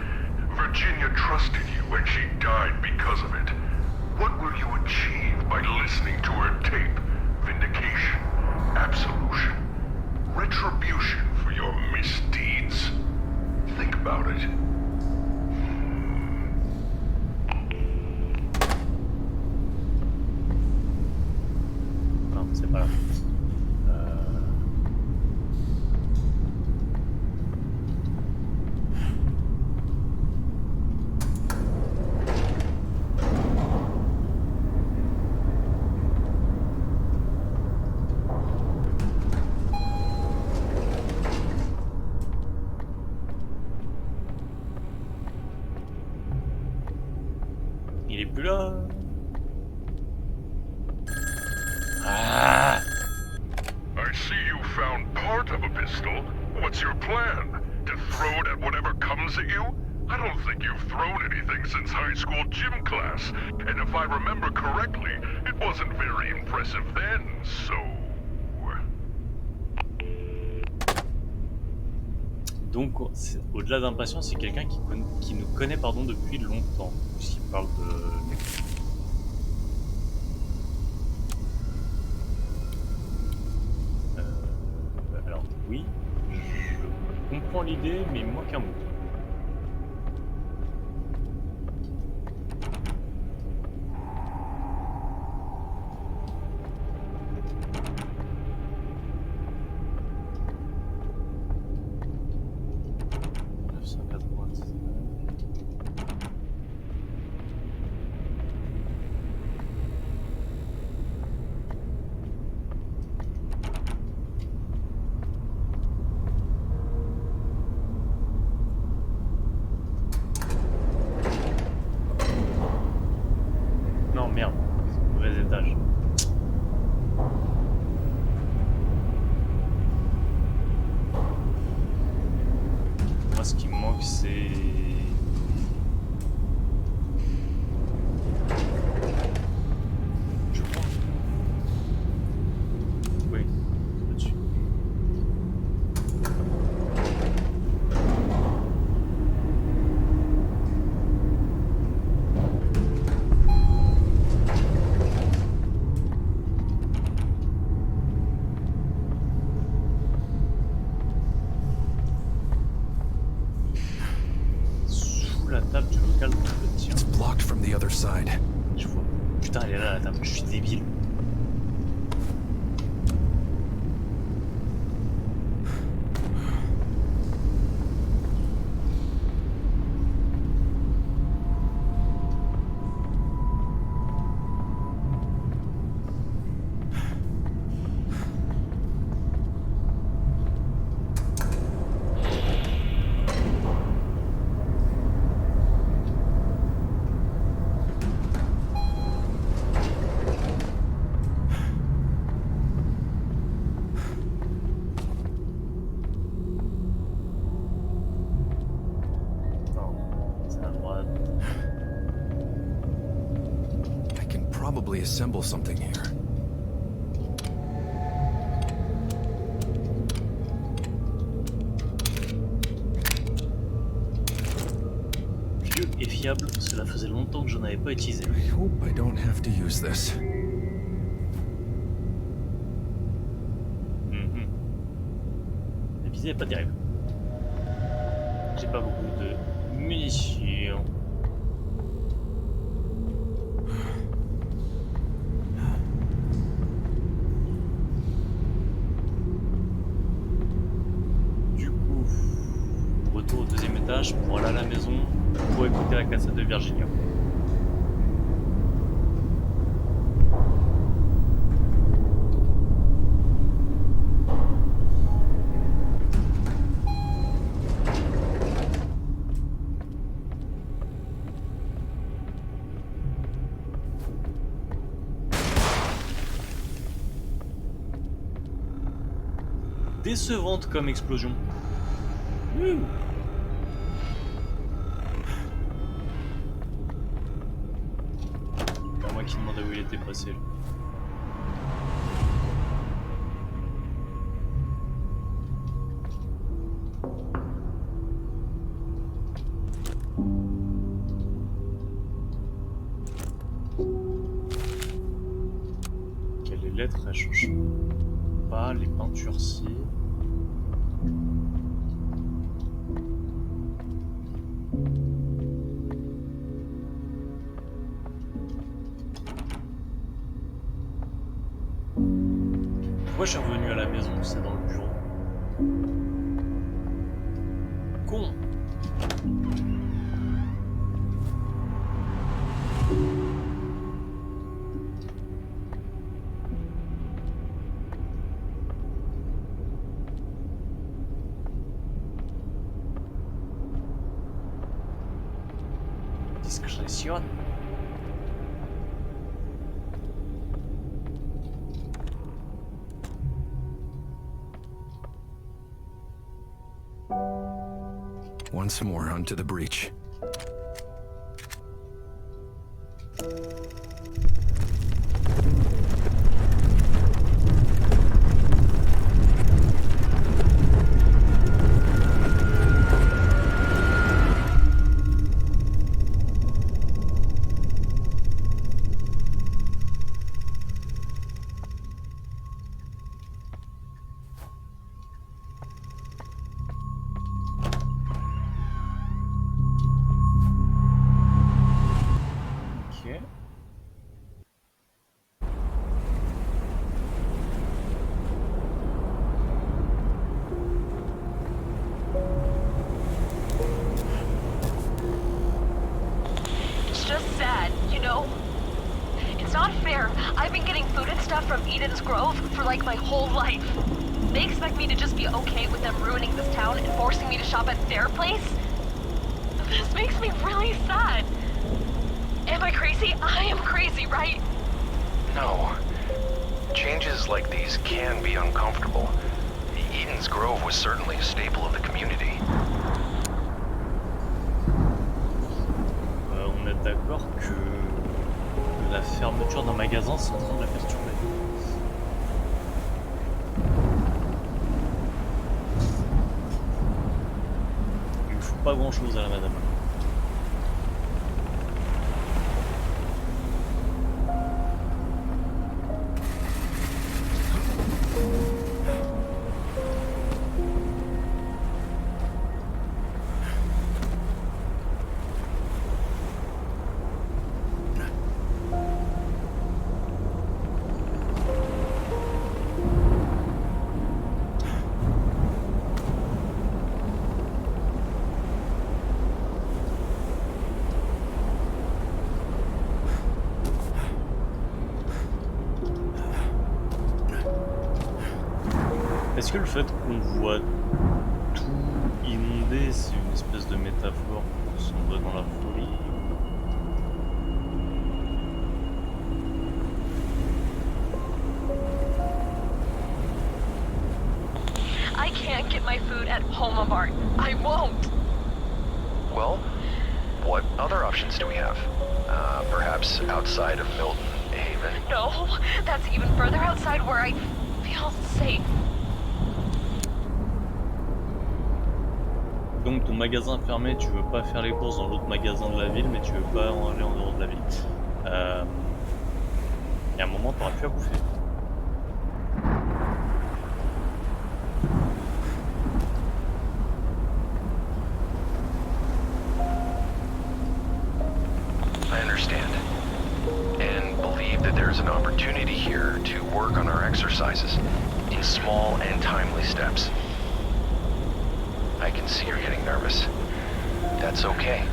[SPEAKER 2] Virginia trusted you and she died because of it. What will you achieve by listening to her tape? Vindication, absolution, retribution for your misdeeds? Think about it.
[SPEAKER 1] Non, c'est pas grave. Il est plus là. Ah!
[SPEAKER 2] I see you found part of a pistol. What's your plan? To throw it at whatever comes at you? I don't think you've thrown anything since high school gym class. And if I remember correctly, it wasn't very impressive then, so...
[SPEAKER 1] Donc, au-delà d'impatient, c'est quelqu'un qui nous connaît depuis longtemps. S'il parle de... alors, oui, je comprends l'idée, mais il me manque un mot. je suis débile.
[SPEAKER 3] I can probably assemble something here.
[SPEAKER 1] Vieux et fiable, cela faisait longtemps que je n'avais pas utilisé.
[SPEAKER 3] I hope I don't have to use this.
[SPEAKER 1] La visée est pas terrible. J'ai pas beaucoup de munitions. Du coup, retour au deuxième étage pour aller à la maison pour écouter la cassette de Virginia. Décevante comme explosion. C'est moi qui demandais où il était passé. Là. Ok, les lettres elles changent pas, les peintures si. Pourquoi je suis revenu à la maison? C'est dans le bureau. Con. Discrétion.
[SPEAKER 3] Once more onto the breach.
[SPEAKER 1] Ok.
[SPEAKER 4] It's just sad, you know? It's not fair. I've been getting food and stuff from Eden's Grove for like my whole life. They expect me to just be okay with them ruining this town and forcing me to shop at their place? This makes me really sad. Am I crazy? I am crazy, right?
[SPEAKER 5] No. Changes like these can be uncomfortable. Eden's Grove was certainly a staple of the community.
[SPEAKER 1] On est d'accord que la fermeture d'un magasin c'est en train de la perturber. Il ne faut pas grand chose à la madame. Est-ce que le fait qu'on voit tout inondé, c'est une espèce de métaphore pour sombrer dans la folie?
[SPEAKER 4] I can't get my food at Homa Mart. I won't.
[SPEAKER 5] Well, what other options do we have? Perhaps outside of Milton Haven?
[SPEAKER 4] No, that's even further outside where I feel safe.
[SPEAKER 1] Donc ton magasin fermé, tu veux pas faire les courses dans l'autre magasin de la ville, mais tu veux pas en aller en dehors de la ville. Il y a un moment, t'aurais pu à bouffer.
[SPEAKER 5] I understand. And believe that there's an opportunity here to work on our exercises in small and timely steps. I can see you're getting nervous. That's okay.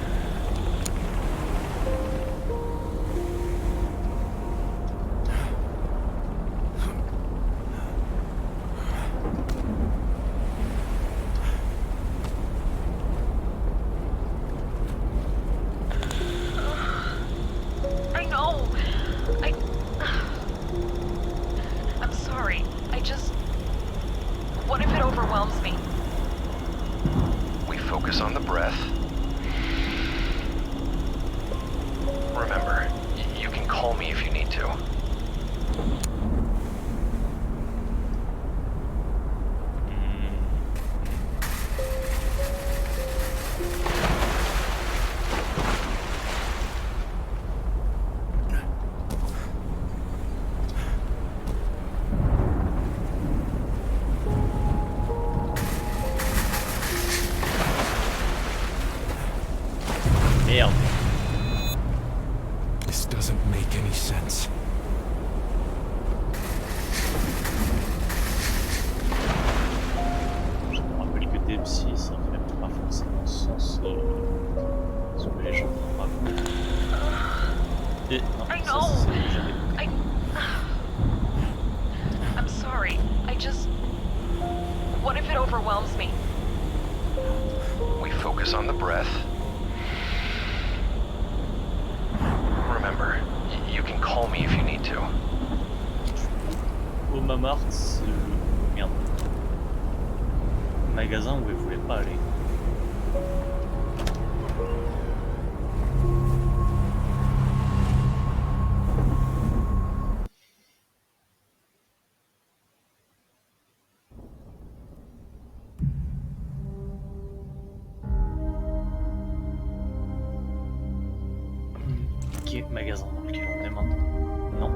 [SPEAKER 4] I know. I'm sorry. What if it overwhelms me?
[SPEAKER 5] We focus on the breath. Remember, you can call me if you need to.
[SPEAKER 1] Merde.
[SPEAKER 3] This doesn't make any sense.
[SPEAKER 1] Je me rappelle que des psys, ça fait pas forcément sens ce que les gens racontent. Et non,
[SPEAKER 4] I
[SPEAKER 1] ça
[SPEAKER 4] know.
[SPEAKER 1] c'est jamais.
[SPEAKER 4] I'm sorry. What if it overwhelms me?
[SPEAKER 5] We focus on the breath. Remember, you can call me if you need to.
[SPEAKER 1] Homa Mart, c'est le merde. Magasin où ils voulaient pas aller. Ok, magasin dans lequel on est maintenant. Non.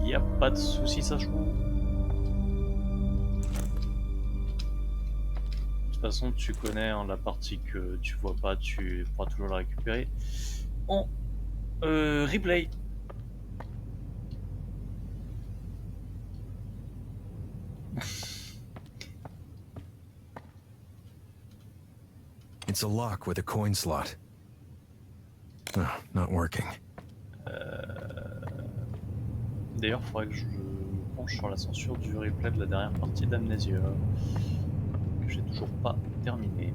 [SPEAKER 1] Y a pas de souci, ça je trouve. De toute façon, tu connais hein, la partie que tu vois pas, tu pourras toujours la récupérer en replay.
[SPEAKER 3] It's a lock with a coin slot. Oh, not working.
[SPEAKER 1] D'ailleurs, il faudrait que je me penche sur la censure du replay de la dernière partie d'Amnesia, que j'ai toujours pas terminé.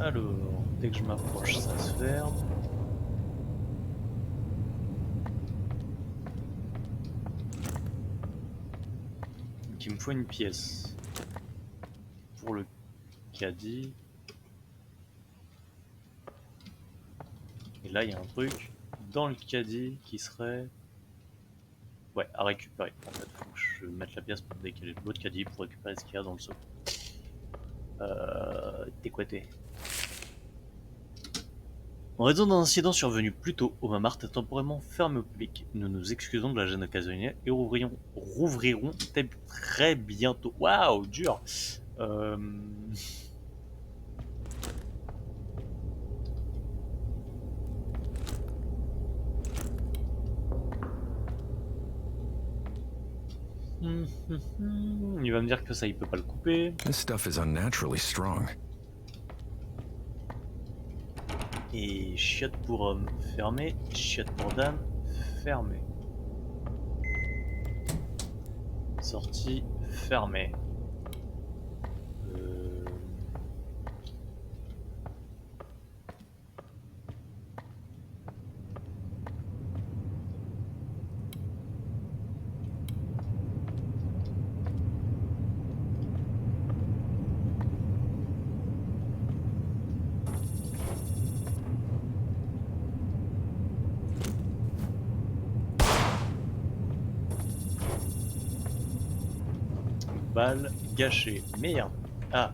[SPEAKER 1] Alors, dès que je m'approche, ça se ferme. Donc il me faut une pièce pour le caddie. Et là, il y a un truc dans le caddie qui serait... Ouais, à récupérer. En fait, faut que je mette la pièce pour décaler l'autre caddie pour récupérer ce qu'il y a dans le seau. T'es quoi t'es? En raison d'un incident survenu plus tôt, Homa Mart est temporairement fermé au public. Nous nous excusons de la gêne occasionnelle et rouvrirons très bientôt. Waouh, dur. Il va me dire que ça, il peut pas le couper.
[SPEAKER 3] This stuff is unnaturally strong.
[SPEAKER 1] Et chiotte pour homme, fermé. Chiotte pour dame, fermé. Sortie, fermée. Balle gâchée. Merde. Ah.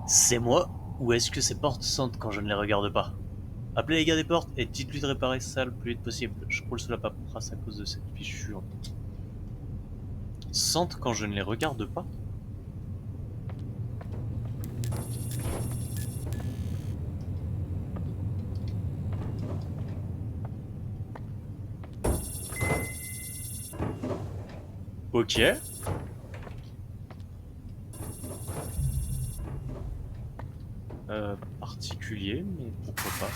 [SPEAKER 1] C'est moi ou est-ce que ces portes sentent quand je ne les regarde pas? Appelez les gars des portes et dites-lui de réparer ça le plus vite possible. Je croule sous la paperasse à cause de cette fichue. Sentent quand je ne les regarde pas? Ok. Particulier, mais pourquoi pas.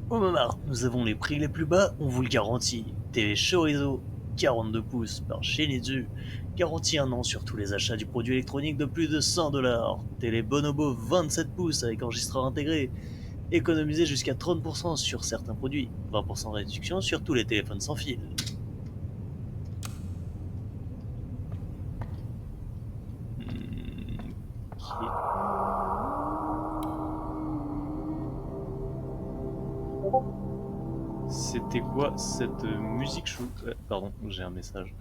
[SPEAKER 1] Au Momar, nous avons les prix les plus bas, on vous le garantit. TV Chorizo, 42 pouces par Shinizu, garantie 1 an sur tous les achats du produit électronique de plus de 100$. Télé Bonobo, 27 pouces avec enregistreur intégré, économisez jusqu'à 30% sur certains produits, 20% de réduction sur tous les téléphones sans fil. C'était quoi cette musique chou... pardon, j'ai un message.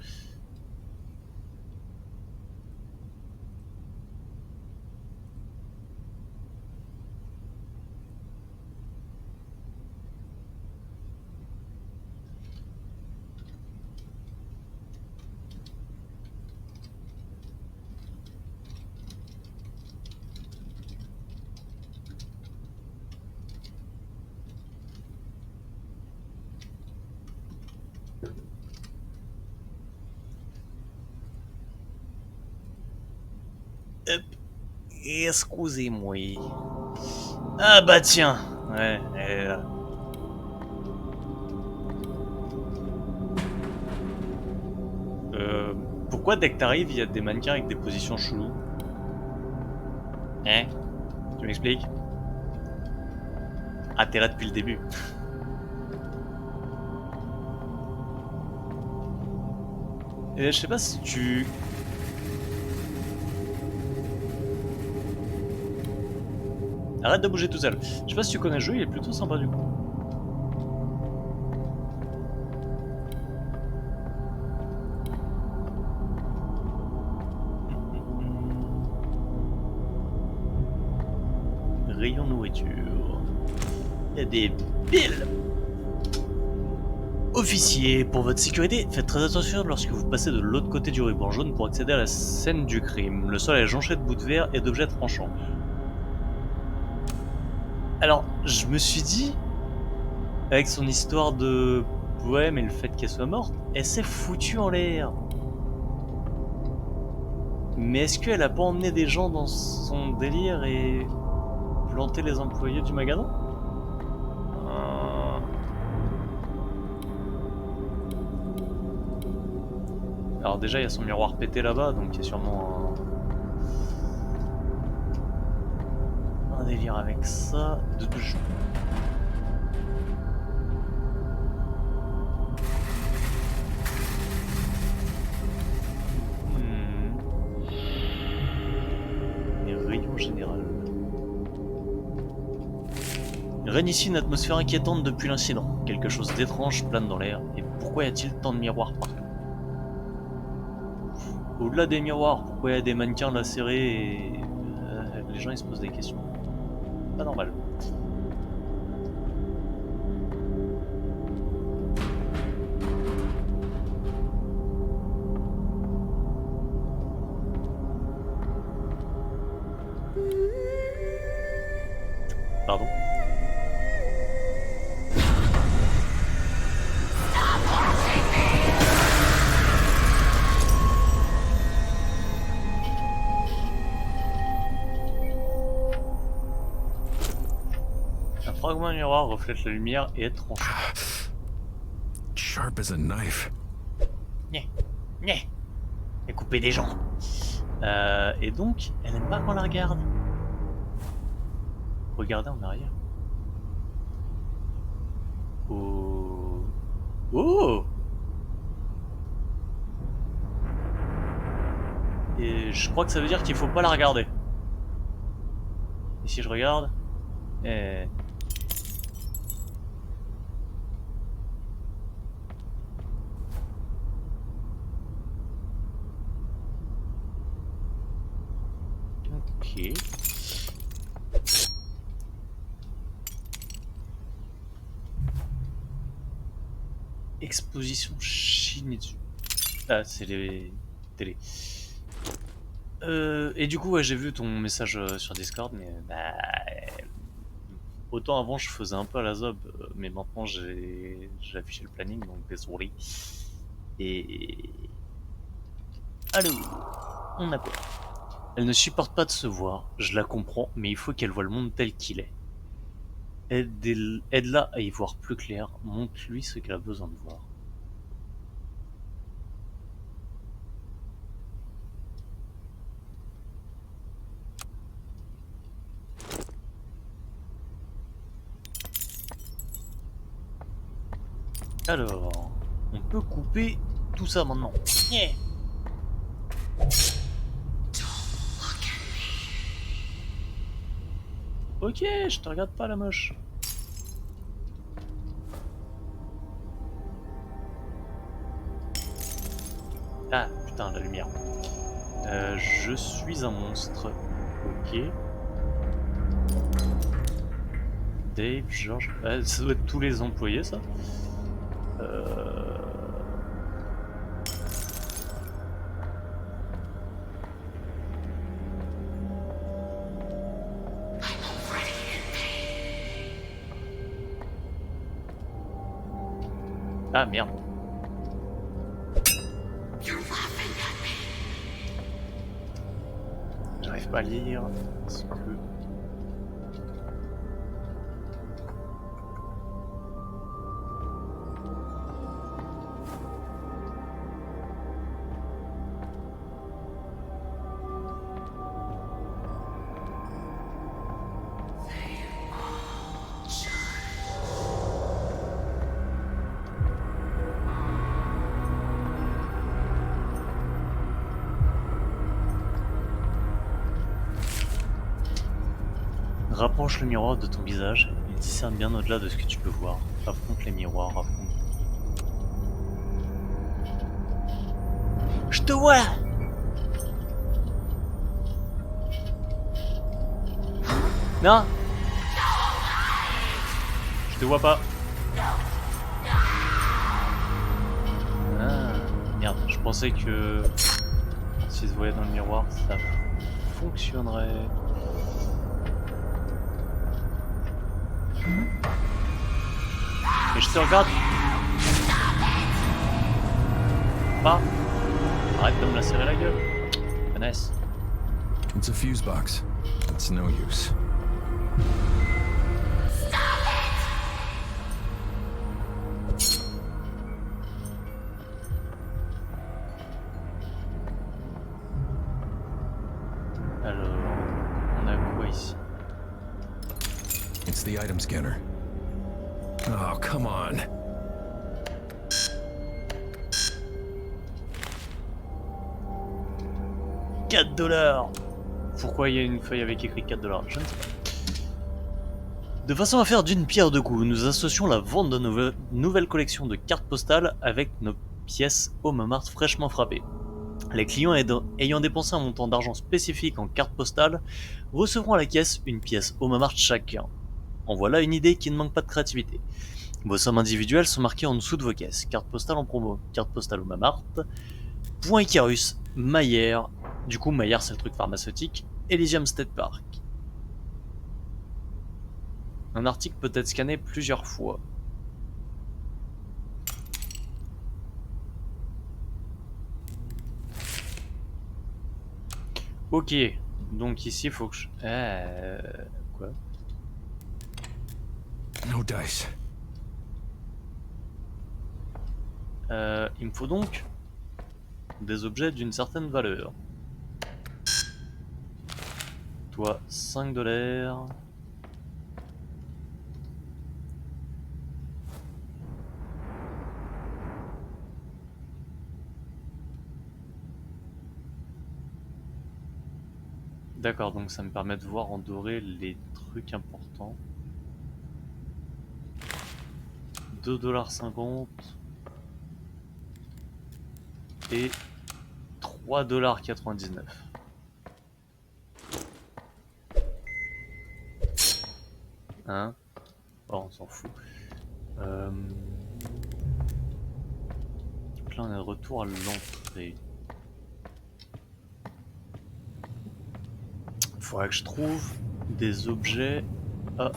[SPEAKER 1] Excusez-moi. Ah bah tiens. Ouais, elle est là. Pourquoi dès que t'arrives, il y a des mannequins avec des positions cheloues? Hein? Tu m'expliques? Ah, t'es là depuis le début. Et je sais pas si tu... Arrête de bouger tout seul. Je sais pas si tu connais le jeu, il est plutôt sympa du coup. Rayon nourriture. Il y a des piles. Officier, pour votre sécurité, faites très attention lorsque vous passez de l'autre côté du ruban jaune pour accéder à la scène du crime. Le sol est jonché de bouts de verre et d'objets tranchants. Alors, je me suis dit, avec son histoire de poème et le fait qu'elle soit morte, elle s'est foutue en l'air. Mais est-ce qu'elle a pas emmené des gens dans son délire et planté les employés du magasin? Alors déjà, il y a son miroir pété là-bas, donc il y a sûrement un délire avec ça. Les rayons généraux. Règne ici une atmosphère inquiétante depuis l'incident. Quelque chose d'étrange plane dans l'air. Et pourquoi pourquoi y a-t-il tant de miroirs partout? Au-delà des miroirs, pourquoi il y a des mannequins lacérés et les gens ils se posent des questions. Pas normal. Pardon. Un fragment de miroir reflète la lumière et est tranchant.
[SPEAKER 3] Sharp as a knife.
[SPEAKER 1] Nyeh, nyeh. Et couper des gens. Et donc, elle aime pas qu'on la regarde. Regardez en arrière. Oh. Oh. Et je crois que ça veut dire qu'il faut pas la regarder. Et si je regarde... Eh... Ok. Exposition Shinizu. Ah, c'est les télés. Et du coup, ouais, j'ai vu ton message sur Discord, mais bah, autant avant je faisais un peu à la zob, mais maintenant j'ai affiché le planning, donc désolé. Et alors, on a quoi? Elle ne supporte pas de se voir, je la comprends, mais il faut qu'elle voit le monde tel qu'il est. Aide-la à y voir plus clair, montre-lui ce qu'elle a besoin de voir. Alors, on peut couper tout ça maintenant. Yeah. Ok, je te regarde pas la moche. Ah, putain, la lumière. Je suis un monstre. Ok. Dave, George... ça doit être tous les employés, ça. Ah, merde. J'arrive pas à lire. Parce que... Rapproche le miroir de ton visage, il discerne bien au-delà de ce que tu peux voir. Affronte les miroirs, affronte. Je te vois! Non! Je te vois pas. Ah, merde, je pensais que s'il se voyait dans le miroir, ça fonctionnerait. Et je te regarde. Pas. Arrête de me lacérer la gueule. Connaisse.
[SPEAKER 3] It's a fuse box. It's no use.
[SPEAKER 1] Alors, on a quoi ici?
[SPEAKER 3] It's the item scanner. Oh, come on. $4. Pourquoi il y a une feuille avec écrit $4? Je ne sais pas.
[SPEAKER 1] De façon à faire d'une pierre deux coups, nous associons la vente de nouvelles collections de cartes postales avec nos pièces Homemart fraîchement frappées. Les clients ayant dépensé un montant d'argent spécifique en cartes postales recevront à la caisse une pièce Homemart chacun. En voilà une idée qui ne manque pas de créativité. Vos sommes individuelles sont marquées en dessous de vos caisses. Carte postale en promo, carte postale Homemart, point Icarus, Maillère, du coup Maillère c'est le truc pharmaceutique, Elysium State Park. Un article peut être scanné plusieurs fois. Ok, donc ici il faut que je... quoi?
[SPEAKER 3] No dice.
[SPEAKER 1] Il me faut donc des objets d'une certaine valeur. Toi, 5$. D'accord, donc ça me permet de voir en doré les trucs importants. 2,50$ et 3,99$. Hein? Oh, on s'en fout. Donc là on est de retour à l'entrée. Faudrait que je trouve des objets à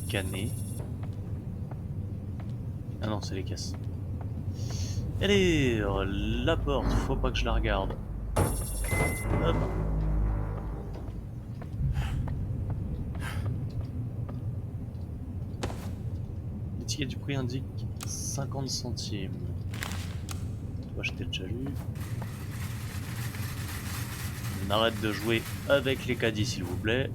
[SPEAKER 1] scanner. Ah non, c'est les caisses. Allez, la porte, faut pas que je la regarde. Hop. L'étiquette du prix indique 50 centimes. Toi, je t'ai déjà lu. On arrête de jouer avec les caddies, s'il vous plaît.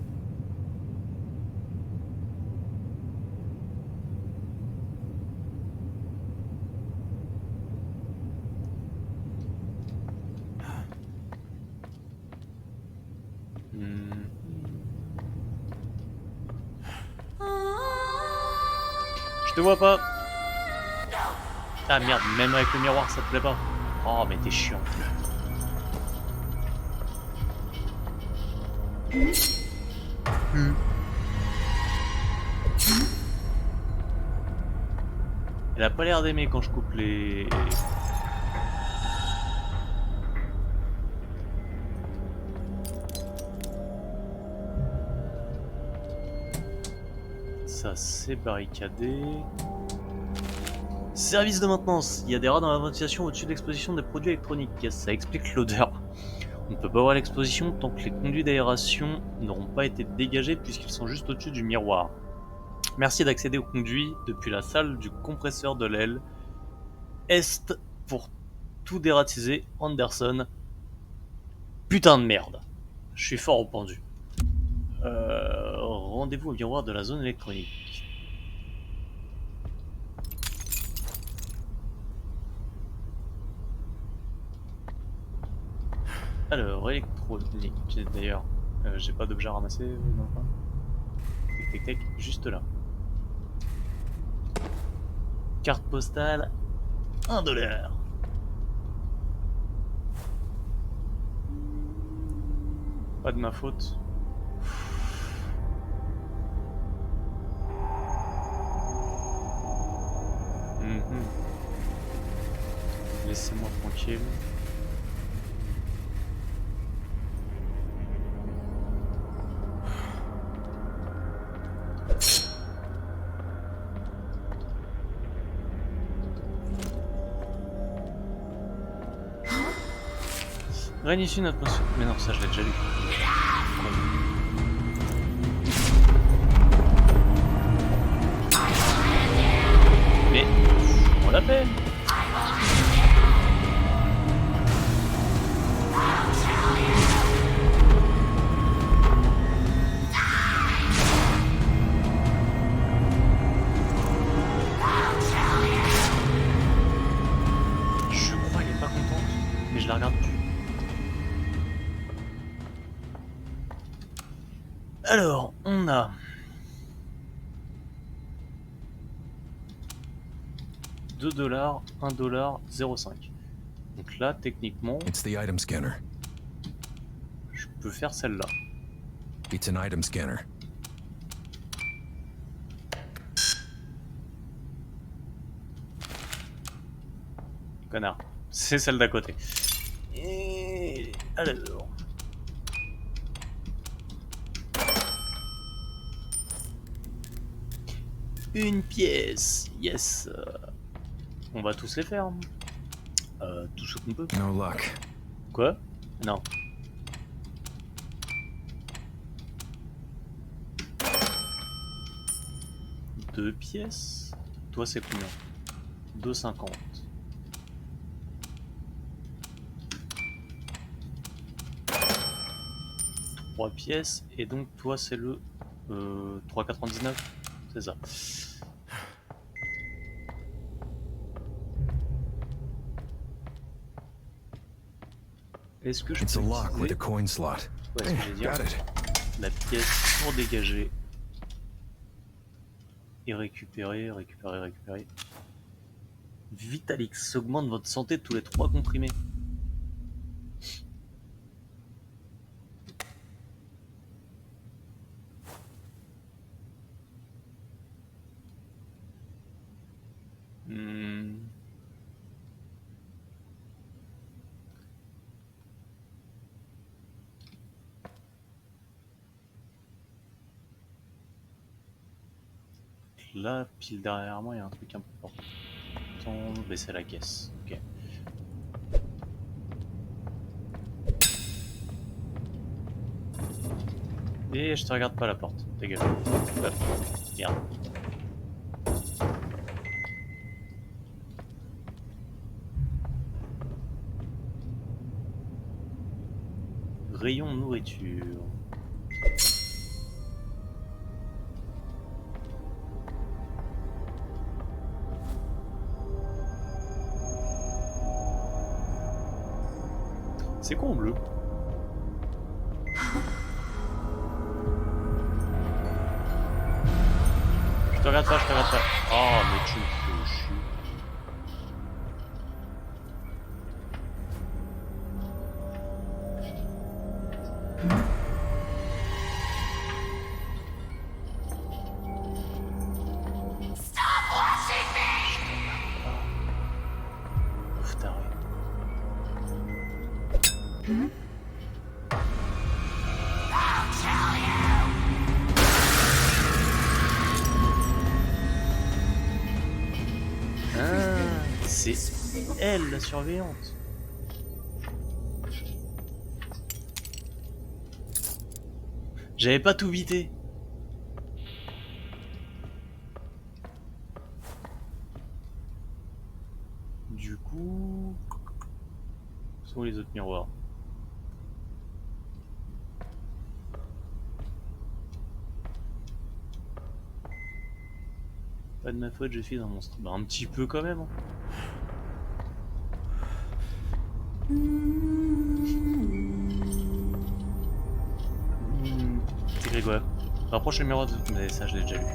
[SPEAKER 1] Je te vois pas. Ah merde, même avec le miroir ça te plaît pas. Oh mais t'es chiant. Elle a pas l'air d'aimer quand je coupe les... Ça c'est barricadé. Service de maintenance. Il y a des rats dans la ventilation au-dessus de l'exposition des produits électroniques. Ça explique l'odeur. On ne peut pas voir l'exposition tant que les conduits d'aération n'auront pas été dégagés puisqu'ils sont juste au-dessus du miroir. Merci d'accéder aux conduits depuis la salle du compresseur de l'aile Est pour tout dératiser, Anderson. Putain de merde. Je suis fort au pendu. Rendez-vous au miroir de la zone électronique. Alors, électronique, d'ailleurs, j'ai pas d'objet à ramasser dans le coin. Tac tac tac, juste là. Carte postale, 1$. Pas de ma faute. Laissez-moi tranquille. Règne ici une atmosphère. Mais non, ça je l'ai déjà lu. Mais on l'appelle. Je crois qu'elle est pas contente, mais je la regarde plus. Alors, on a... $2, $1, 0,5. Donc là, techniquement,
[SPEAKER 3] It's the item scanner.
[SPEAKER 1] je peux faire celle-là.
[SPEAKER 3] It's an item scanner.
[SPEAKER 1] Connard. C'est celle d'à côté. Et... alors... Une pièce. Yes. On va tous les faire. Tout ce qu'on peut.
[SPEAKER 3] No luck.
[SPEAKER 1] Quoi? Non. Deux pièces. Toi, c'est combien? 2,50. Trois pièces. Et donc, toi, c'est le 3,99. C'est ça. Est-ce que je
[SPEAKER 3] It's a
[SPEAKER 1] peux
[SPEAKER 3] lock with
[SPEAKER 1] utiliser...
[SPEAKER 3] a coin slot.
[SPEAKER 1] Ouais, ce que j'ai dit,
[SPEAKER 3] Got it.
[SPEAKER 1] la pièce pour dégager et récupérer. Vitalix augmente votre santé tous les 3 comprimés. Là, pile derrière moi, il y a un truc important. Baisser la caisse. Ok. Et je te regarde pas la porte. Ta gueule. Hop. Merde. Rayon nourriture. C'est quoi en bleu? Je te regarde pas. Oh, mais tu me fais chier. Ouf, taré. C'est elle la surveillante. J'avais pas tout vité. Du coup... Où sont les autres miroirs? Pas de ma faute, je suis dans mon stream. Bah, un petit peu quand même. Hein. C'est Grégoire. Rapproche le miroir de... Mais ça, je l'ai déjà lu.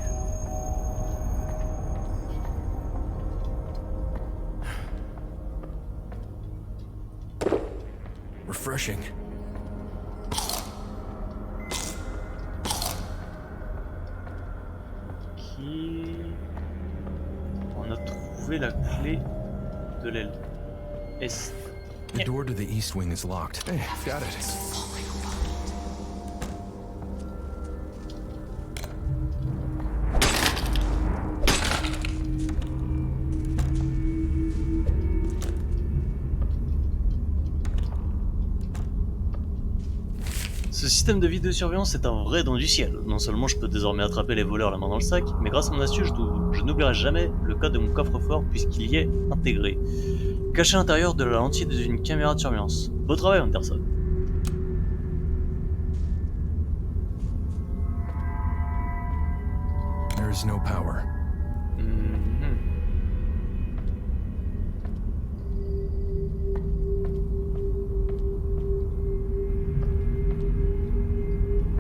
[SPEAKER 3] Refreshing.
[SPEAKER 1] On a trouvé la clé de l'aile Est.
[SPEAKER 3] The door to the east wing is locked. Hey, got it.
[SPEAKER 1] Ce système de vidéosurveillance est un vrai don du ciel. Non seulement je peux désormais attraper les voleurs la main dans le sac, mais grâce à mon astuce, je n'oublierai jamais le code de mon coffre-fort puisqu'il y est intégré. Caché à l'intérieur de la lentille d'une caméra de surveillance. Beau travail, Anderson.
[SPEAKER 3] There is no power.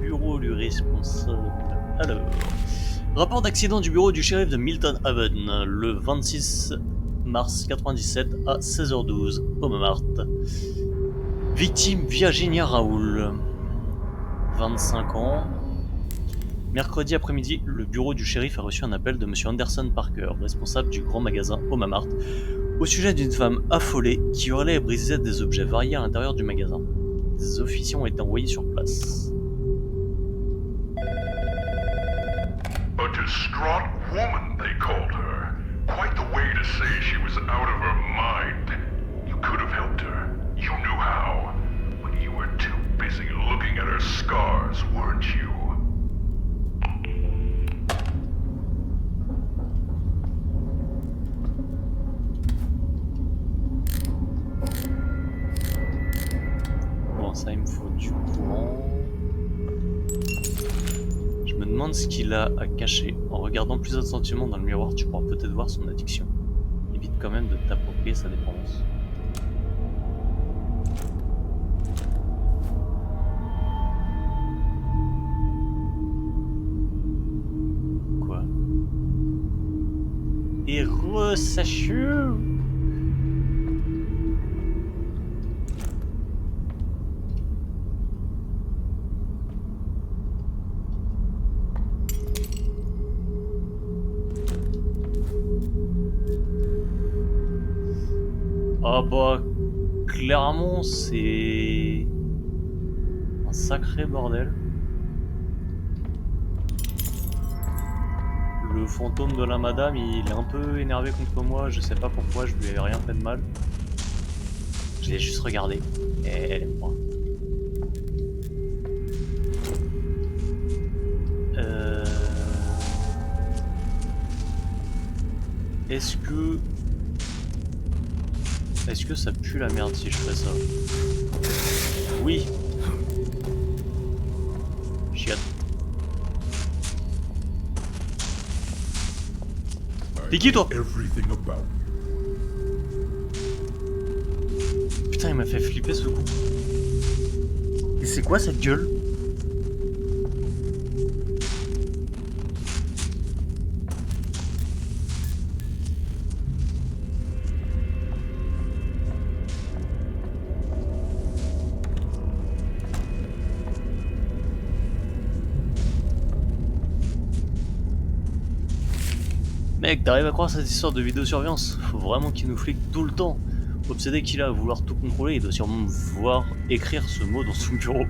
[SPEAKER 1] Bureau du responsable. console. Alors, rapport d'accident du bureau du shérif de Milton Haven, le 26 mars 97 à 16h12, au Montmartre. Victime Virginia Raoul, 25 ans. Mercredi après-midi, le bureau du shérif a reçu un appel de M. Anderson Parker, responsable du grand magasin au Montmartre, au sujet d'une femme affolée qui hurlait et brisait des objets variés à l'intérieur du magasin. Des officiers ont été envoyés sur place.
[SPEAKER 2] A distraught woman, they called her. Quite the way to say she was out of her mind. You could have helped her. You knew how. But you were too busy looking at her scars, weren't you?
[SPEAKER 1] Bon, ça il me faut du courant. Je me demande ce qu'il a à cacher. En regardant plus attentivement dans le miroir, tu pourras peut-être voir son addiction. Évite quand même de t'approprier sa dépendance. Quoi? Héros sacheux. Ah bah, clairement, c'est un sacré bordel. Le fantôme de la madame, il est un peu énervé contre moi, je sais pas pourquoi, je lui ai rien fait de mal. Je l'ai juste regardé, et elle aime moi. Est-ce que ça pue la merde si je fais ça? Oui. Chiat. T'es qui toi?
[SPEAKER 2] Everything about
[SPEAKER 1] Putain, il m'a fait flipper ce coup. Et c'est quoi cette gueule? Mec, t'arrives à croire cette histoire de vidéosurveillance? Faut vraiment qu'il nous flique tout le temps. Obsédé qu'il a à vouloir tout contrôler, il doit sûrement voir écrire ce mot dans son bureau.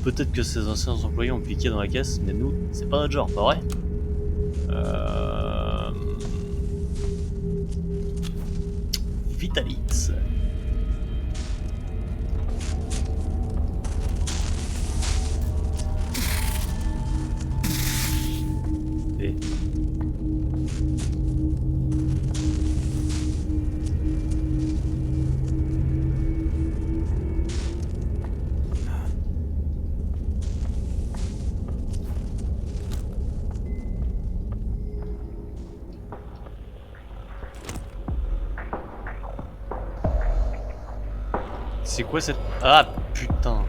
[SPEAKER 1] Peut-être que ses anciens employés ont piqué dans la caisse, mais nous, c'est pas notre genre, pas vrai? Vitalix. Et... C'est quoi cette... Ah putain.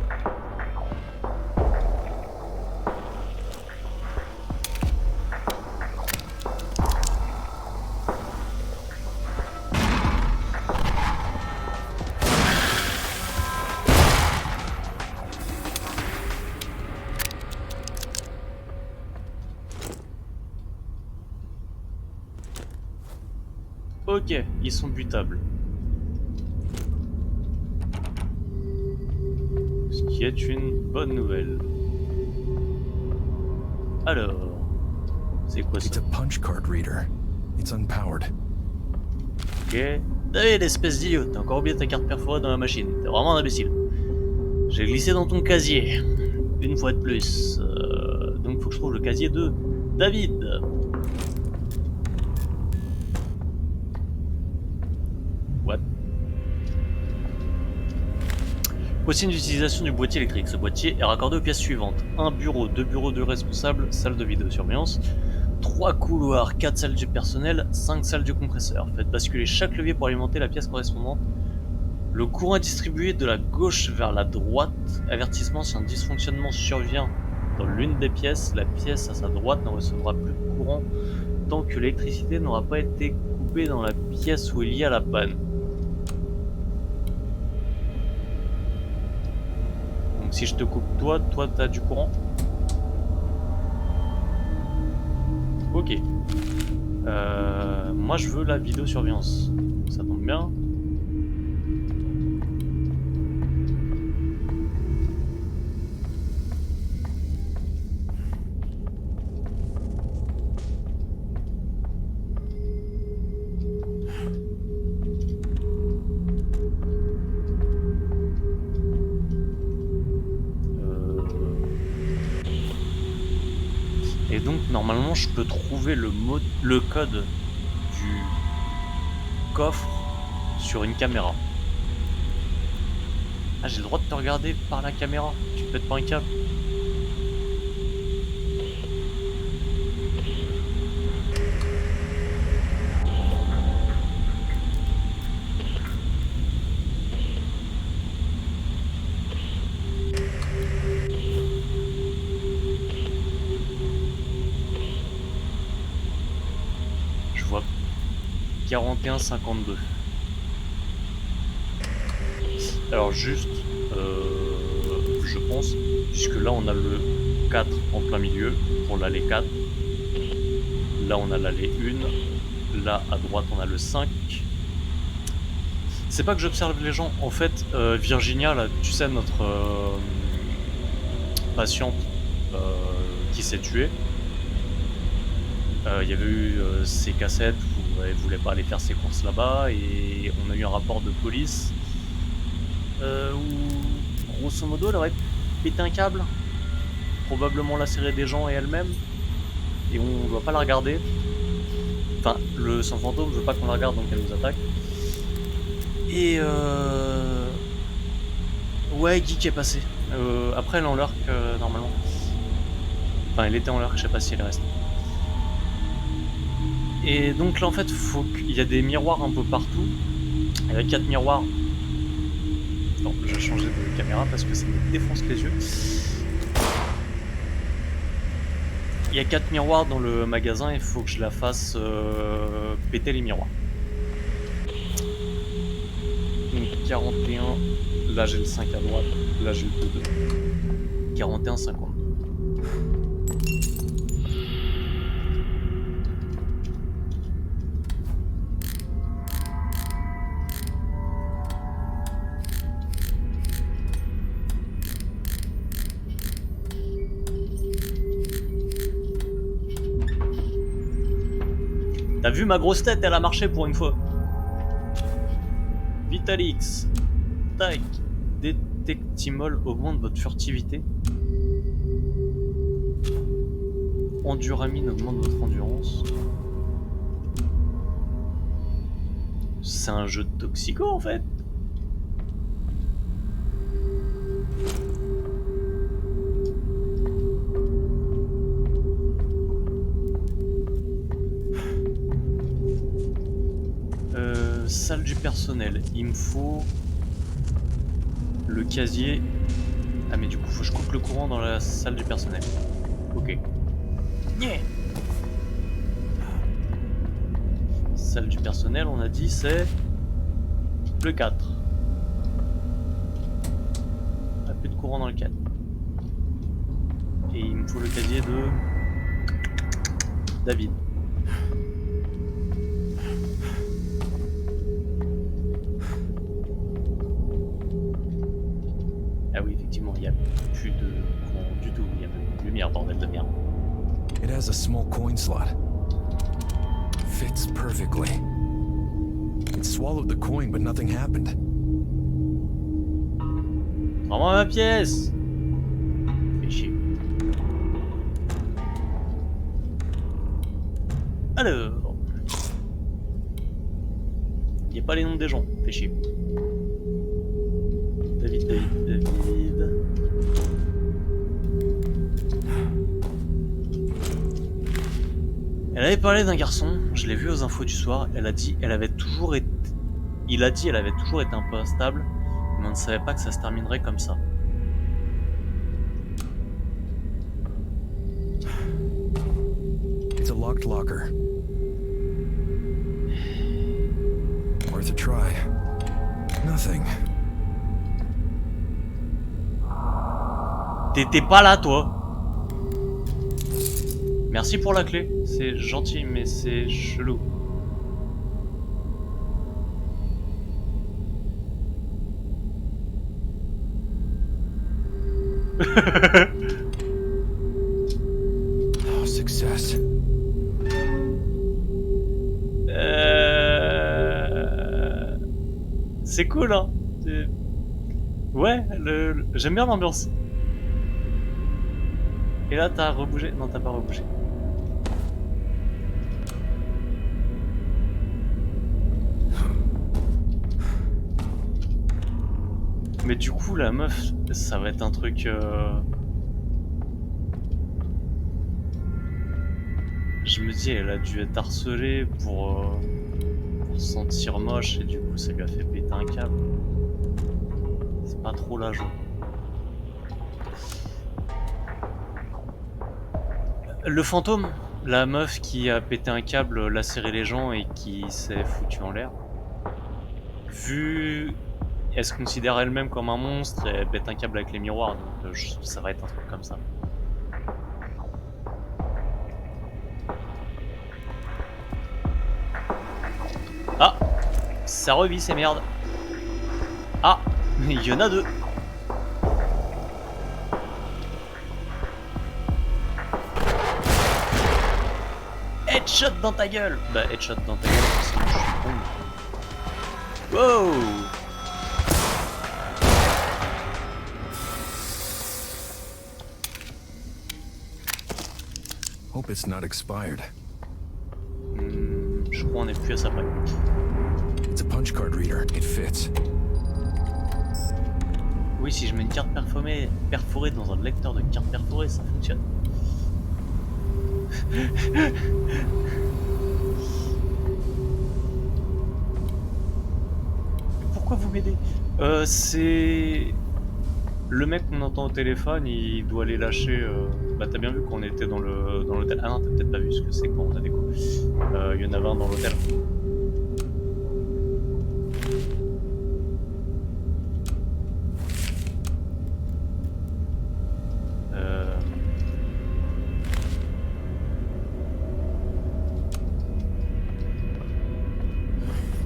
[SPEAKER 1] Ok, ils sont butables. Ce qui est une bonne nouvelle. Alors, c'est quoi
[SPEAKER 3] It's
[SPEAKER 1] ça?
[SPEAKER 3] a punch card reader. It's unpowered.
[SPEAKER 1] Ok. David, espèce d'idiot, t'as encore oublié ta carte perforée dans la machine. T'es vraiment un imbécile. J'ai glissé dans ton casier. Une fois de plus. Donc faut que je trouve le casier de David. What? Voici une utilisation du boîtier électrique. Ce boîtier est raccordé aux pièces suivantes. Un bureau, deux bureaux de responsables, salle de vidéosurveillance, 3 couloirs, 4 salles du personnel, 5 salles du compresseur. Faites basculer chaque levier pour alimenter la pièce correspondante. Le courant est distribué de la gauche vers la droite. Avertissement si un dysfonctionnement survient dans l'une des pièces. La pièce à sa droite ne recevra plus de courant tant que l'électricité n'aura pas été coupée dans la pièce où il y a la panne. Donc si je te coupe toi t'as du courant? Ok. Moi je veux la vidéosurveillance. Ça tombe bien. Et donc normalement je peux trouver le code du coffre sur une caméra. Ah, j'ai le droit de te regarder par la caméra. Tu pètes pas un câble. Je vois 41,52. Alors juste, je pense, puisque là on a le 4 en plein milieu pour l'allée 4. Là on a l'allée 1. Là à droite on a le 5. C'est pas que j'observe les gens, en fait, Virginia, là, tu sais, notre patiente qui s'est tuée, il y avait eu ses cassettes où elle voulait pas aller faire ses courses là-bas, et on a eu un rapport de police où, grosso modo, elle aurait pété un câble, probablement lacéré des gens et elle-même, et on doit pas la regarder. Enfin, le sang fantôme veut pas qu'on la regarde, donc elle nous attaque. Et ouais, Geek est passé. Après, elle est en lurk normalement. Enfin, elle était en lurk, je sais pas si elle reste. Et donc là, en fait, il y a des miroirs un peu partout. Il y a 4 miroirs. Non, je vais changer de caméra parce que ça me défonce les yeux. Il y a 4 miroirs dans le magasin et il faut que je la fasse péter les miroirs. Donc 41, là j'ai le 5 à droite, là j'ai le 2. 41, 52. T'as vu ma grosse tête, elle a marché pour une fois. Vitalix. Tac. Détectimol augmente votre furtivité. Enduramine augmente votre endurance. C'est un jeu de toxico en fait. Salle du personnel, il me faut le casier. Ah mais du coup faut que je coupe le courant dans la salle du personnel. Ok. Yeah. Salle du personnel, on a dit c'est le 4. Ah, plus de courant dans le 4. Et il me faut le casier de David. Ah oui, effectivement, il n'y a plus de courant du tout. Il y a même une lumière, bordel de merde.
[SPEAKER 3] It has a small coin slot. Fits perfectly. It swallowed the coin, but nothing happened.
[SPEAKER 1] Rends-moi ma pièce! Fais chier. Alors... Il n'y a pas les noms des gens. Fais chier. David. Elle avait parlé d'un garçon, je l'ai vu aux infos du soir, il a dit elle avait toujours été un peu instable, mais on ne savait pas que ça se terminerait comme ça.
[SPEAKER 3] locked locker. Worth a try. Nothing.
[SPEAKER 1] T'étais pas là, toi. Merci pour la clé. C'est gentil, mais c'est chelou.
[SPEAKER 3] Oh, success.
[SPEAKER 1] C'est cool, hein. Ouais, j'aime bien l'ambiance. Et là, t'as rebougé? Non, t'as pas rebougé. Mais du coup, la meuf, ça va être un truc... Je me dis, elle a dû être harcelée pour se sentir moche et du coup, ça lui a fait péter un câble. C'est pas trop la joie. Le fantôme, la meuf qui a pété un câble, lacéré les gens et qui s'est foutue en l'air. Vu... Elle se considère elle-même comme un monstre et elle pète un câble avec les miroirs, donc ça va être un truc comme ça. Ah, ça revit ces merdes. Ah, il y en a deux. Headshot dans ta gueule. Bah headshot dans ta gueule, sinon je suis con. Wow.
[SPEAKER 3] Hope it's not expired.
[SPEAKER 1] Je crois on est plus à ça près.
[SPEAKER 3] It's a punch card reader. It fits.
[SPEAKER 1] Oui, si je mets une carte perforée dans un lecteur de carte perforée, ça fonctionne. Pourquoi vous m'aidez? C'est... Le mec qu'on entend au téléphone, il doit aller lâcher... Bah t'as bien vu qu'on était dans l'hôtel. Ah non, t'as peut-être pas vu ce que c'est quand on a découvert. Il y en avait un dans l'hôtel.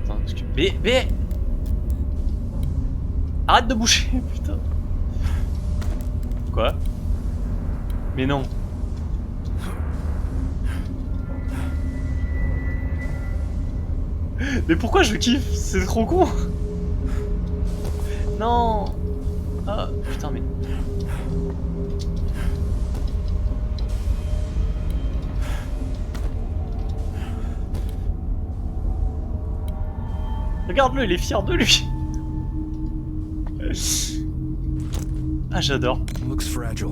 [SPEAKER 1] Putain, parce que... Mais... Arrête de boucher, putain. Quoi? Mais non. Mais pourquoi je kiffe? C'est trop con. Non. Ah putain mais... Regarde-le, il est fier de lui. Ah j'adore.
[SPEAKER 3] Looks fragile.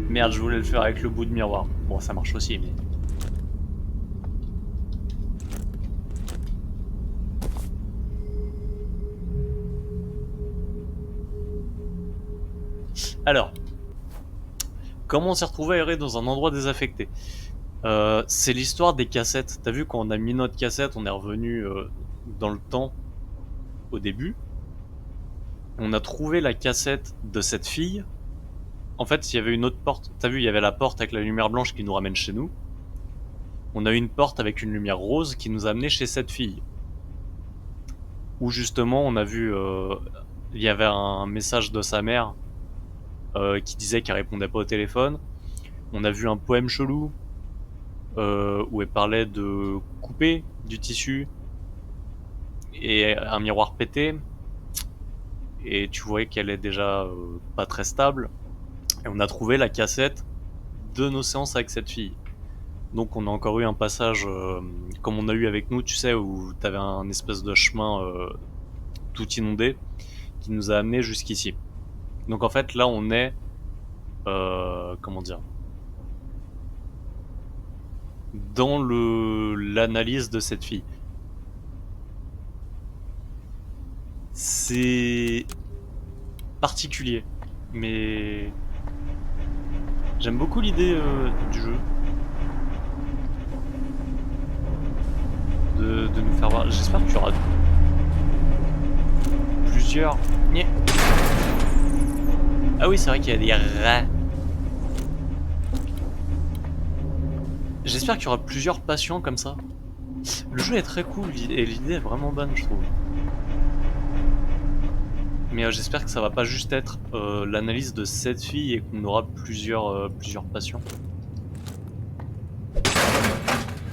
[SPEAKER 1] Merde, je voulais le faire avec le bout de miroir. Bon, ça marche aussi, mais... Alors, comment on s'est retrouvé aéré dans un endroit désaffecté? C'est l'histoire des cassettes. T'as vu, quand on a mis notre cassette, on est revenu dans le temps au début. On a trouvé la cassette de cette fille. En fait, il y avait une autre porte. T'as vu, il y avait la porte avec la lumière blanche qui nous ramène chez nous. On a eu une porte avec une lumière rose qui nous a amené chez cette fille. Où justement, on a vu... il y avait un message de sa mère qui disait qu'elle répondait pas au téléphone. On a vu un poème chelou où elle parlait de couper du tissu et un miroir pété. Et tu voyais qu'elle est déjà pas très stable. Et on a trouvé la cassette de nos séances avec cette fille. Donc on a encore eu un passage comme on a eu avec nous, tu sais, où t'avais un espèce de chemin tout inondé qui nous a amené jusqu'ici. Donc en fait là on est... comment dire, dans l'analyse de cette fille. C'est particulier, mais J'aime beaucoup l'idée du jeu. De nous faire voir. J'espère qu'il y aura plusieurs... Nyeh. Ah oui, c'est vrai qu'il y a des rats. J'espère qu'il y aura plusieurs patients comme ça. Le jeu est très cool et l'idée est vraiment bonne, je trouve. Mais j'espère que ça va pas juste être l'analyse de cette fille et qu'on aura plusieurs patients.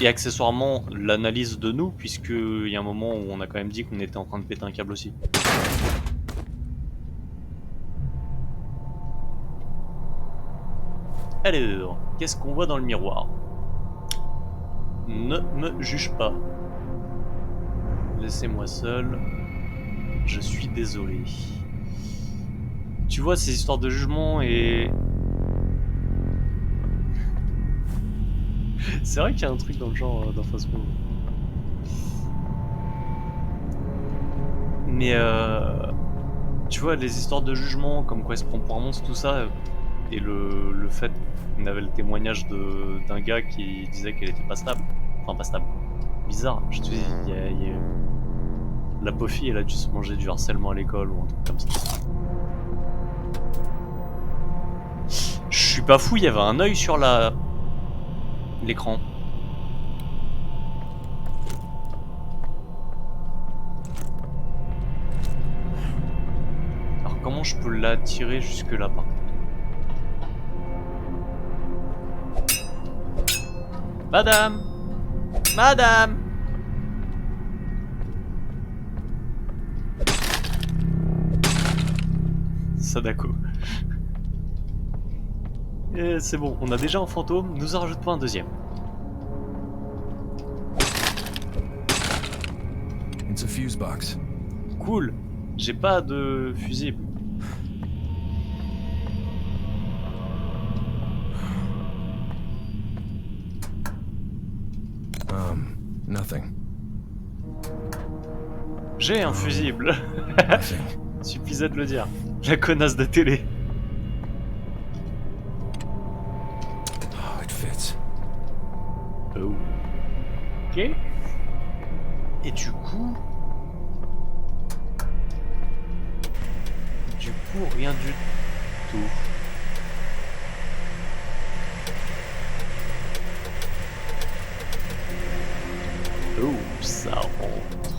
[SPEAKER 1] Et accessoirement l'analyse de nous, puisqu'il y a un moment où on a quand même dit qu'on était en train de péter un câble aussi. Alors, qu'est-ce qu'on voit dans le miroir? Ne me juge pas. Laissez-moi seul. Je suis désolé. Tu vois, ces histoires de jugement et... C'est vrai qu'il y a un truc dans le genre dans Phasmo. Mais tu vois, les histoires de jugement, comme quoi elle se prend pour un monstre, tout ça, et le fait qu'on avait le témoignage d'un gars qui disait qu'elle était pas stable. Enfin, pas stable. Bizarre, je te dis, la pauvre fille, elle a dû se manger du harcèlement à l'école ou un truc comme ça. Je suis pas fou, il y avait un œil sur l'écran. Alors comment je peux l'attirer jusque là par contre? Madame! Madame! Sadako. Et c'est bon, on a déjà un fantôme, nous en rajoute pas un deuxième.
[SPEAKER 3] It's a fuse box.
[SPEAKER 1] Cool, j'ai pas de fusible.
[SPEAKER 3] Nothing.
[SPEAKER 1] J'ai un fusible.
[SPEAKER 3] Nothing.
[SPEAKER 1] Suffisait de le dire. La connasse de télé.
[SPEAKER 3] Oh, it fits.
[SPEAKER 1] Oh. Ok. Et du coup, rien du tout. Oh, ça rentre.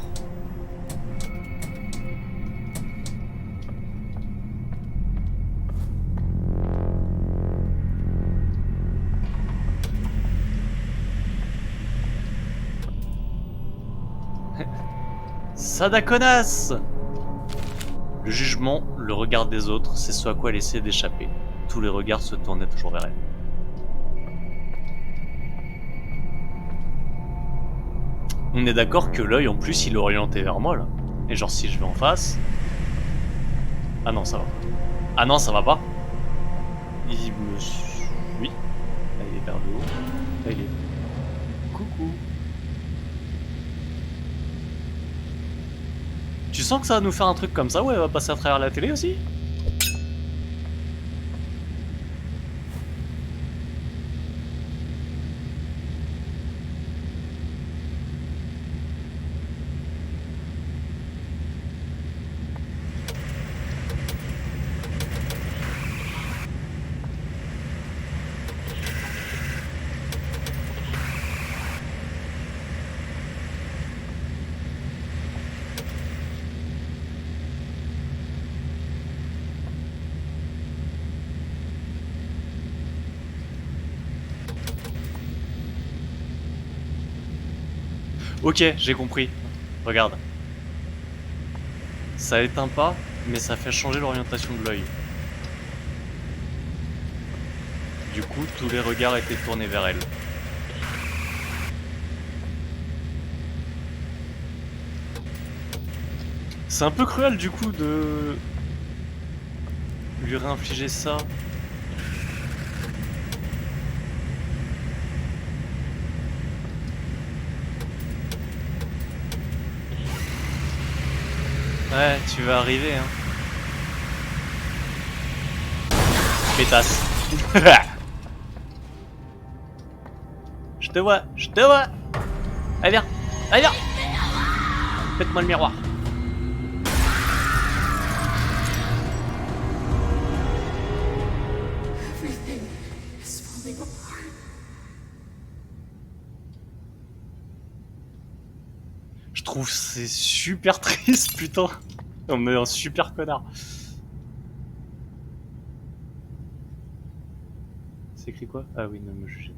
[SPEAKER 1] Sadakonas! Le jugement, le regard des autres, c'est ce à quoi elle essayait d'échapper. Tous les regards se tournaient toujours vers elle. On est d'accord que l'œil en plus il est orienté vers moi là. Et genre si je vais en face... Ah non ça va. Ah non ça va pas. Il me suit. Là il est vers le haut. Là il est... Coucou. Tu sens que ça va nous faire un truc comme ça ou elle va passer à travers la télé aussi? Ok, j'ai compris. Regarde. Ça éteint pas, mais ça fait changer l'orientation de l'œil. Du coup, tous les regards étaient tournés vers elle. C'est un peu cruel du coup de lui réinfliger ça. Ouais, tu vas arriver, hein. Pétasse. Je te vois, je te vois. Allez viens, allez viens. Faites-moi le miroir.
[SPEAKER 6] Everything is falling apart.
[SPEAKER 1] Je trouve c'est super triste, putain. On est un super connard. C'est écrit quoi? Ah oui, ne me jugez.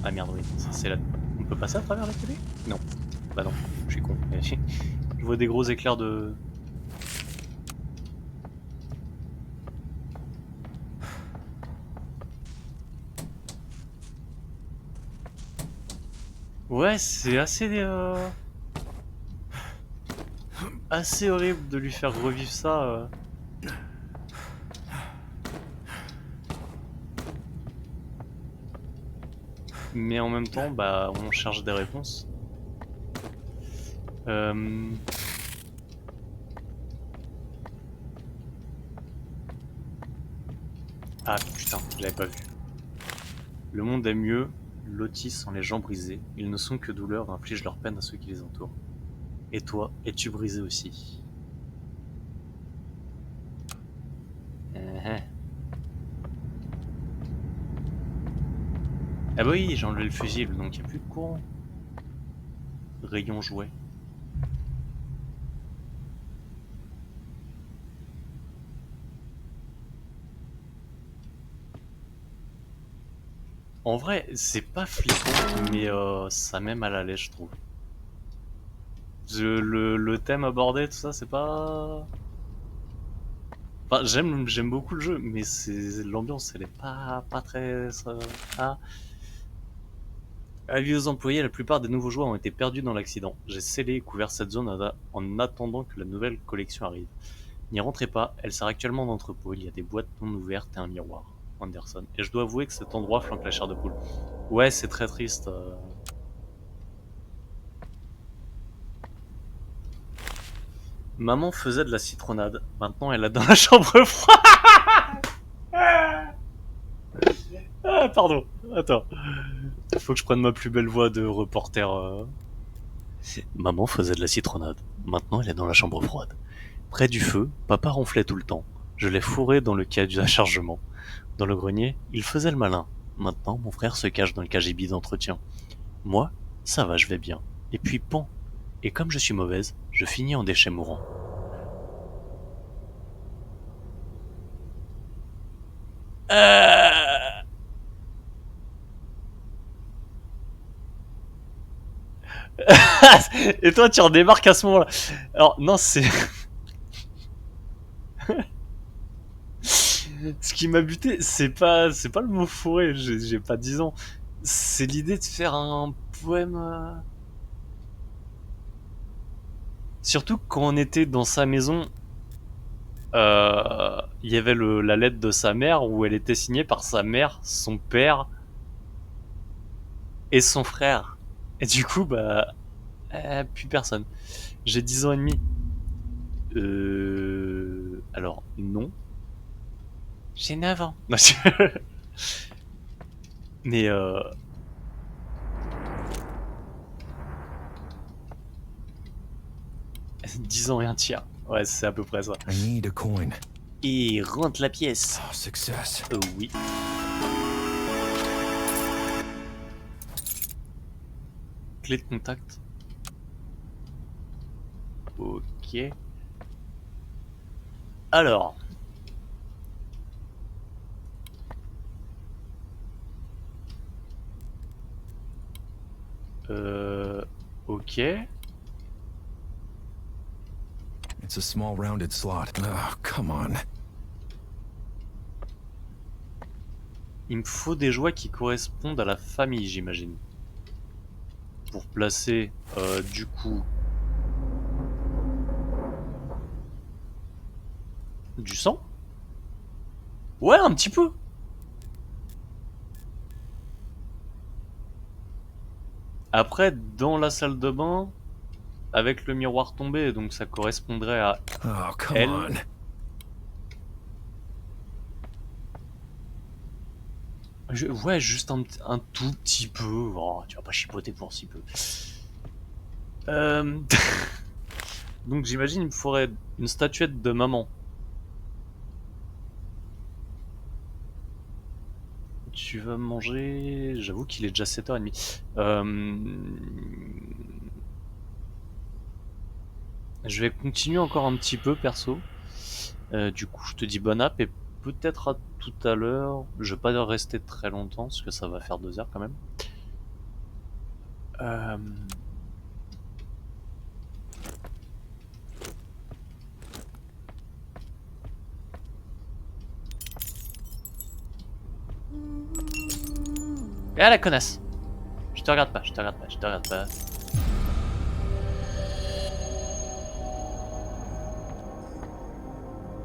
[SPEAKER 1] Ah merde, oui, ça, c'est là. On peut passer à travers la télé? Non. Bah non, je suis con. Je vois des gros éclairs de... Ouais, c'est assez horrible de lui faire revivre ça. Mais en même temps, bah, on cherche des réponses. Ah putain, je l'avais pas vu. Le monde est mieux, lotis sans les gens brisés. Ils ne sont que douleurs et infligent leur peine à ceux qui les entourent. Et toi, es-tu brisé aussi? Ah bah oui, j'ai enlevé le fusible, donc il n'y a plus de courant. Rayon jouet. En vrai, c'est pas flippant, mais ça met mal à l'aise, je trouve. Le thème abordé, tout ça, c'est pas... Enfin, j'aime beaucoup le jeu, mais l'ambiance, elle est pas très... Ah. Avis aux employés, la plupart des nouveaux joueurs ont été perdus dans l'accident. J'ai scellé et couvert cette zone en attendant que la nouvelle collection arrive. N'y rentrez pas, elle sert actuellement d'entrepôt, il y a des boîtes non ouvertes et un miroir. Anderson. Et je dois avouer que cet endroit flanque la chair de poule. Ouais, c'est très triste. Maman faisait de la citronnade, maintenant elle a dans la chambre froide. Ah, pardon, attends. Il faut que je prenne ma plus belle voix de reporter. Maman faisait de la citronnade, maintenant elle est dans la chambre froide. Près du feu, papa ronflait tout le temps. Je l'ai fourré dans le cage à chargement. Dans le grenier, il faisait le malin. Maintenant, mon frère se cache dans le KGB d'entretien. Moi, ça va, je vais bien. Et puis, pan. Et comme je suis mauvaise, je finis en déchet mourant. Et toi, tu redémarques à ce moment-là. Alors, non, c'est... Ce qui m'a buté, c'est pas le mot fourré, j'ai pas 10 ans. C'est l'idée de faire un poème... Surtout quand on était dans sa maison, il y avait la lettre de sa mère où elle était signée par sa mère, son père et son frère. Et du coup, bah, plus personne. J'ai 10 ans et demi. Alors, non. J'ai 9 ans. Mais 10 ans et un tiers. Ouais, c'est à peu près ça.
[SPEAKER 3] I need a coin.
[SPEAKER 1] Et rentre la pièce.
[SPEAKER 3] Oh, success.
[SPEAKER 1] Oui. Clé de contact. Ok. Alors. Ok.
[SPEAKER 3] It's a small rounded slot. Oh, come on.
[SPEAKER 1] Il me faut des jouets qui correspondent à la famille, j'imagine. Pour placer, du coup... Du sang? Ouais, un petit peu. Après, dans la salle de bain, avec le miroir tombé, donc ça correspondrait à
[SPEAKER 3] Oh, come
[SPEAKER 1] Elle-
[SPEAKER 3] on.
[SPEAKER 1] Ouais, juste un tout petit peu. Oh, tu vas pas chipoter pour si peu. Euh, Donc j'imagine il me faudrait une statuette de maman. Tu vas manger... J'avoue qu'il est déjà 7h30. Je vais continuer encore un petit peu perso. Du coup je te dis bonne app et peut-être à tout à l'heure. Je vais pas rester très longtemps parce que ça va faire 2 heures quand même. Euh... Ah la connasse! Je te regarde pas, je te regarde pas, je te regarde pas.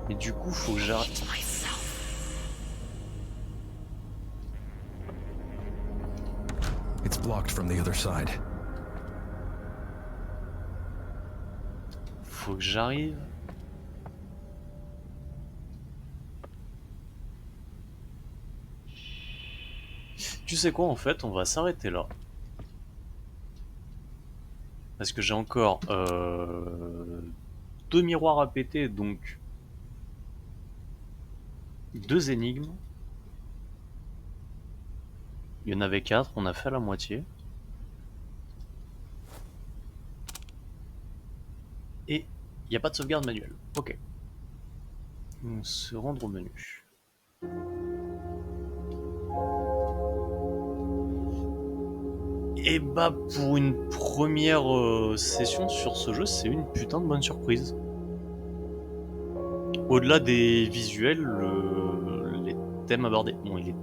[SPEAKER 1] Mais du coup, faut que j'arrête.
[SPEAKER 3] It's blocked from the other side.
[SPEAKER 1] Faut que j'arrive. Tu sais quoi, en fait, on va s'arrêter là. Parce que j'ai encore 2 miroirs à péter, donc 2 énigmes. Il y en avait 4, on a fait la moitié. Et il n'y a pas de sauvegarde manuelle. Ok. On se rendre au menu. Et bah pour une première session sur ce jeu, c'est une putain de bonne surprise. Au-delà des visuels, les thèmes abordés, bon il est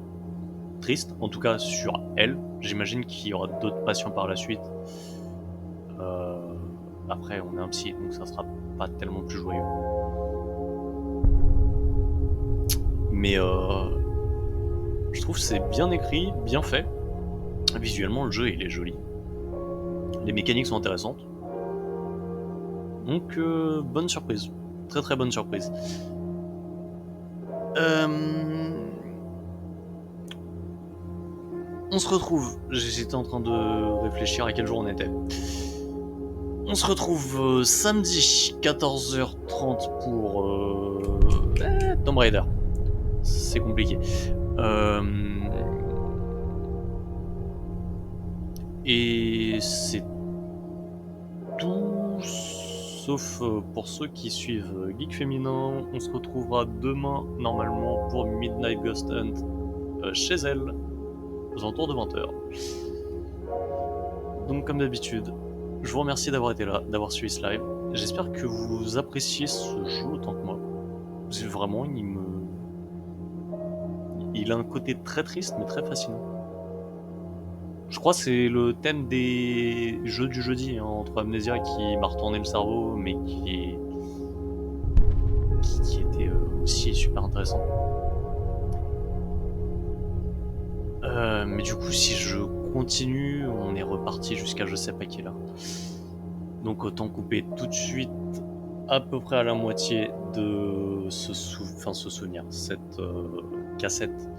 [SPEAKER 1] triste, en tout cas sur elle. J'imagine qu'il y aura d'autres patients par la suite. Après on est un psy, donc ça sera pas tellement plus joyeux. Mais je trouve que c'est bien écrit, bien fait. Visuellement le jeu il est joli. Les mécaniques sont intéressantes. Donc bonne surprise. Très très bonne surprise. On se retrouve. J'étais en train de réfléchir à quel jour on était. On se retrouve samedi 14h30 pour Tomb Raider. C'est compliqué. Et c'est tout, sauf pour ceux qui suivent Geek Féminin. On se retrouvera demain normalement pour Midnight Ghost Hunt chez elle, aux alentours de 20h. Donc comme d'habitude, je vous remercie d'avoir été là, d'avoir suivi ce live. J'espère que vous appréciez ce jeu autant que moi. Vraiment, il a un côté très triste mais très fascinant. Je crois que c'est le thème des jeux du jeudi, hein, entre Amnesia qui m'a retourné le cerveau, mais qui était aussi super intéressant. Mais du coup, si je continue, on est reparti jusqu'à je sais pas quelle heure. Donc autant couper tout de suite, à peu près à la moitié de ce souvenir, cette cassette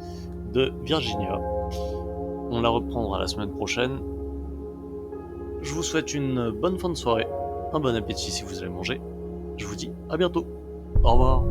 [SPEAKER 1] de Virginia. On la reprendra la semaine prochaine. Je vous souhaite une bonne fin de soirée, un bon appétit si vous allez manger. Je vous dis à bientôt. Au revoir.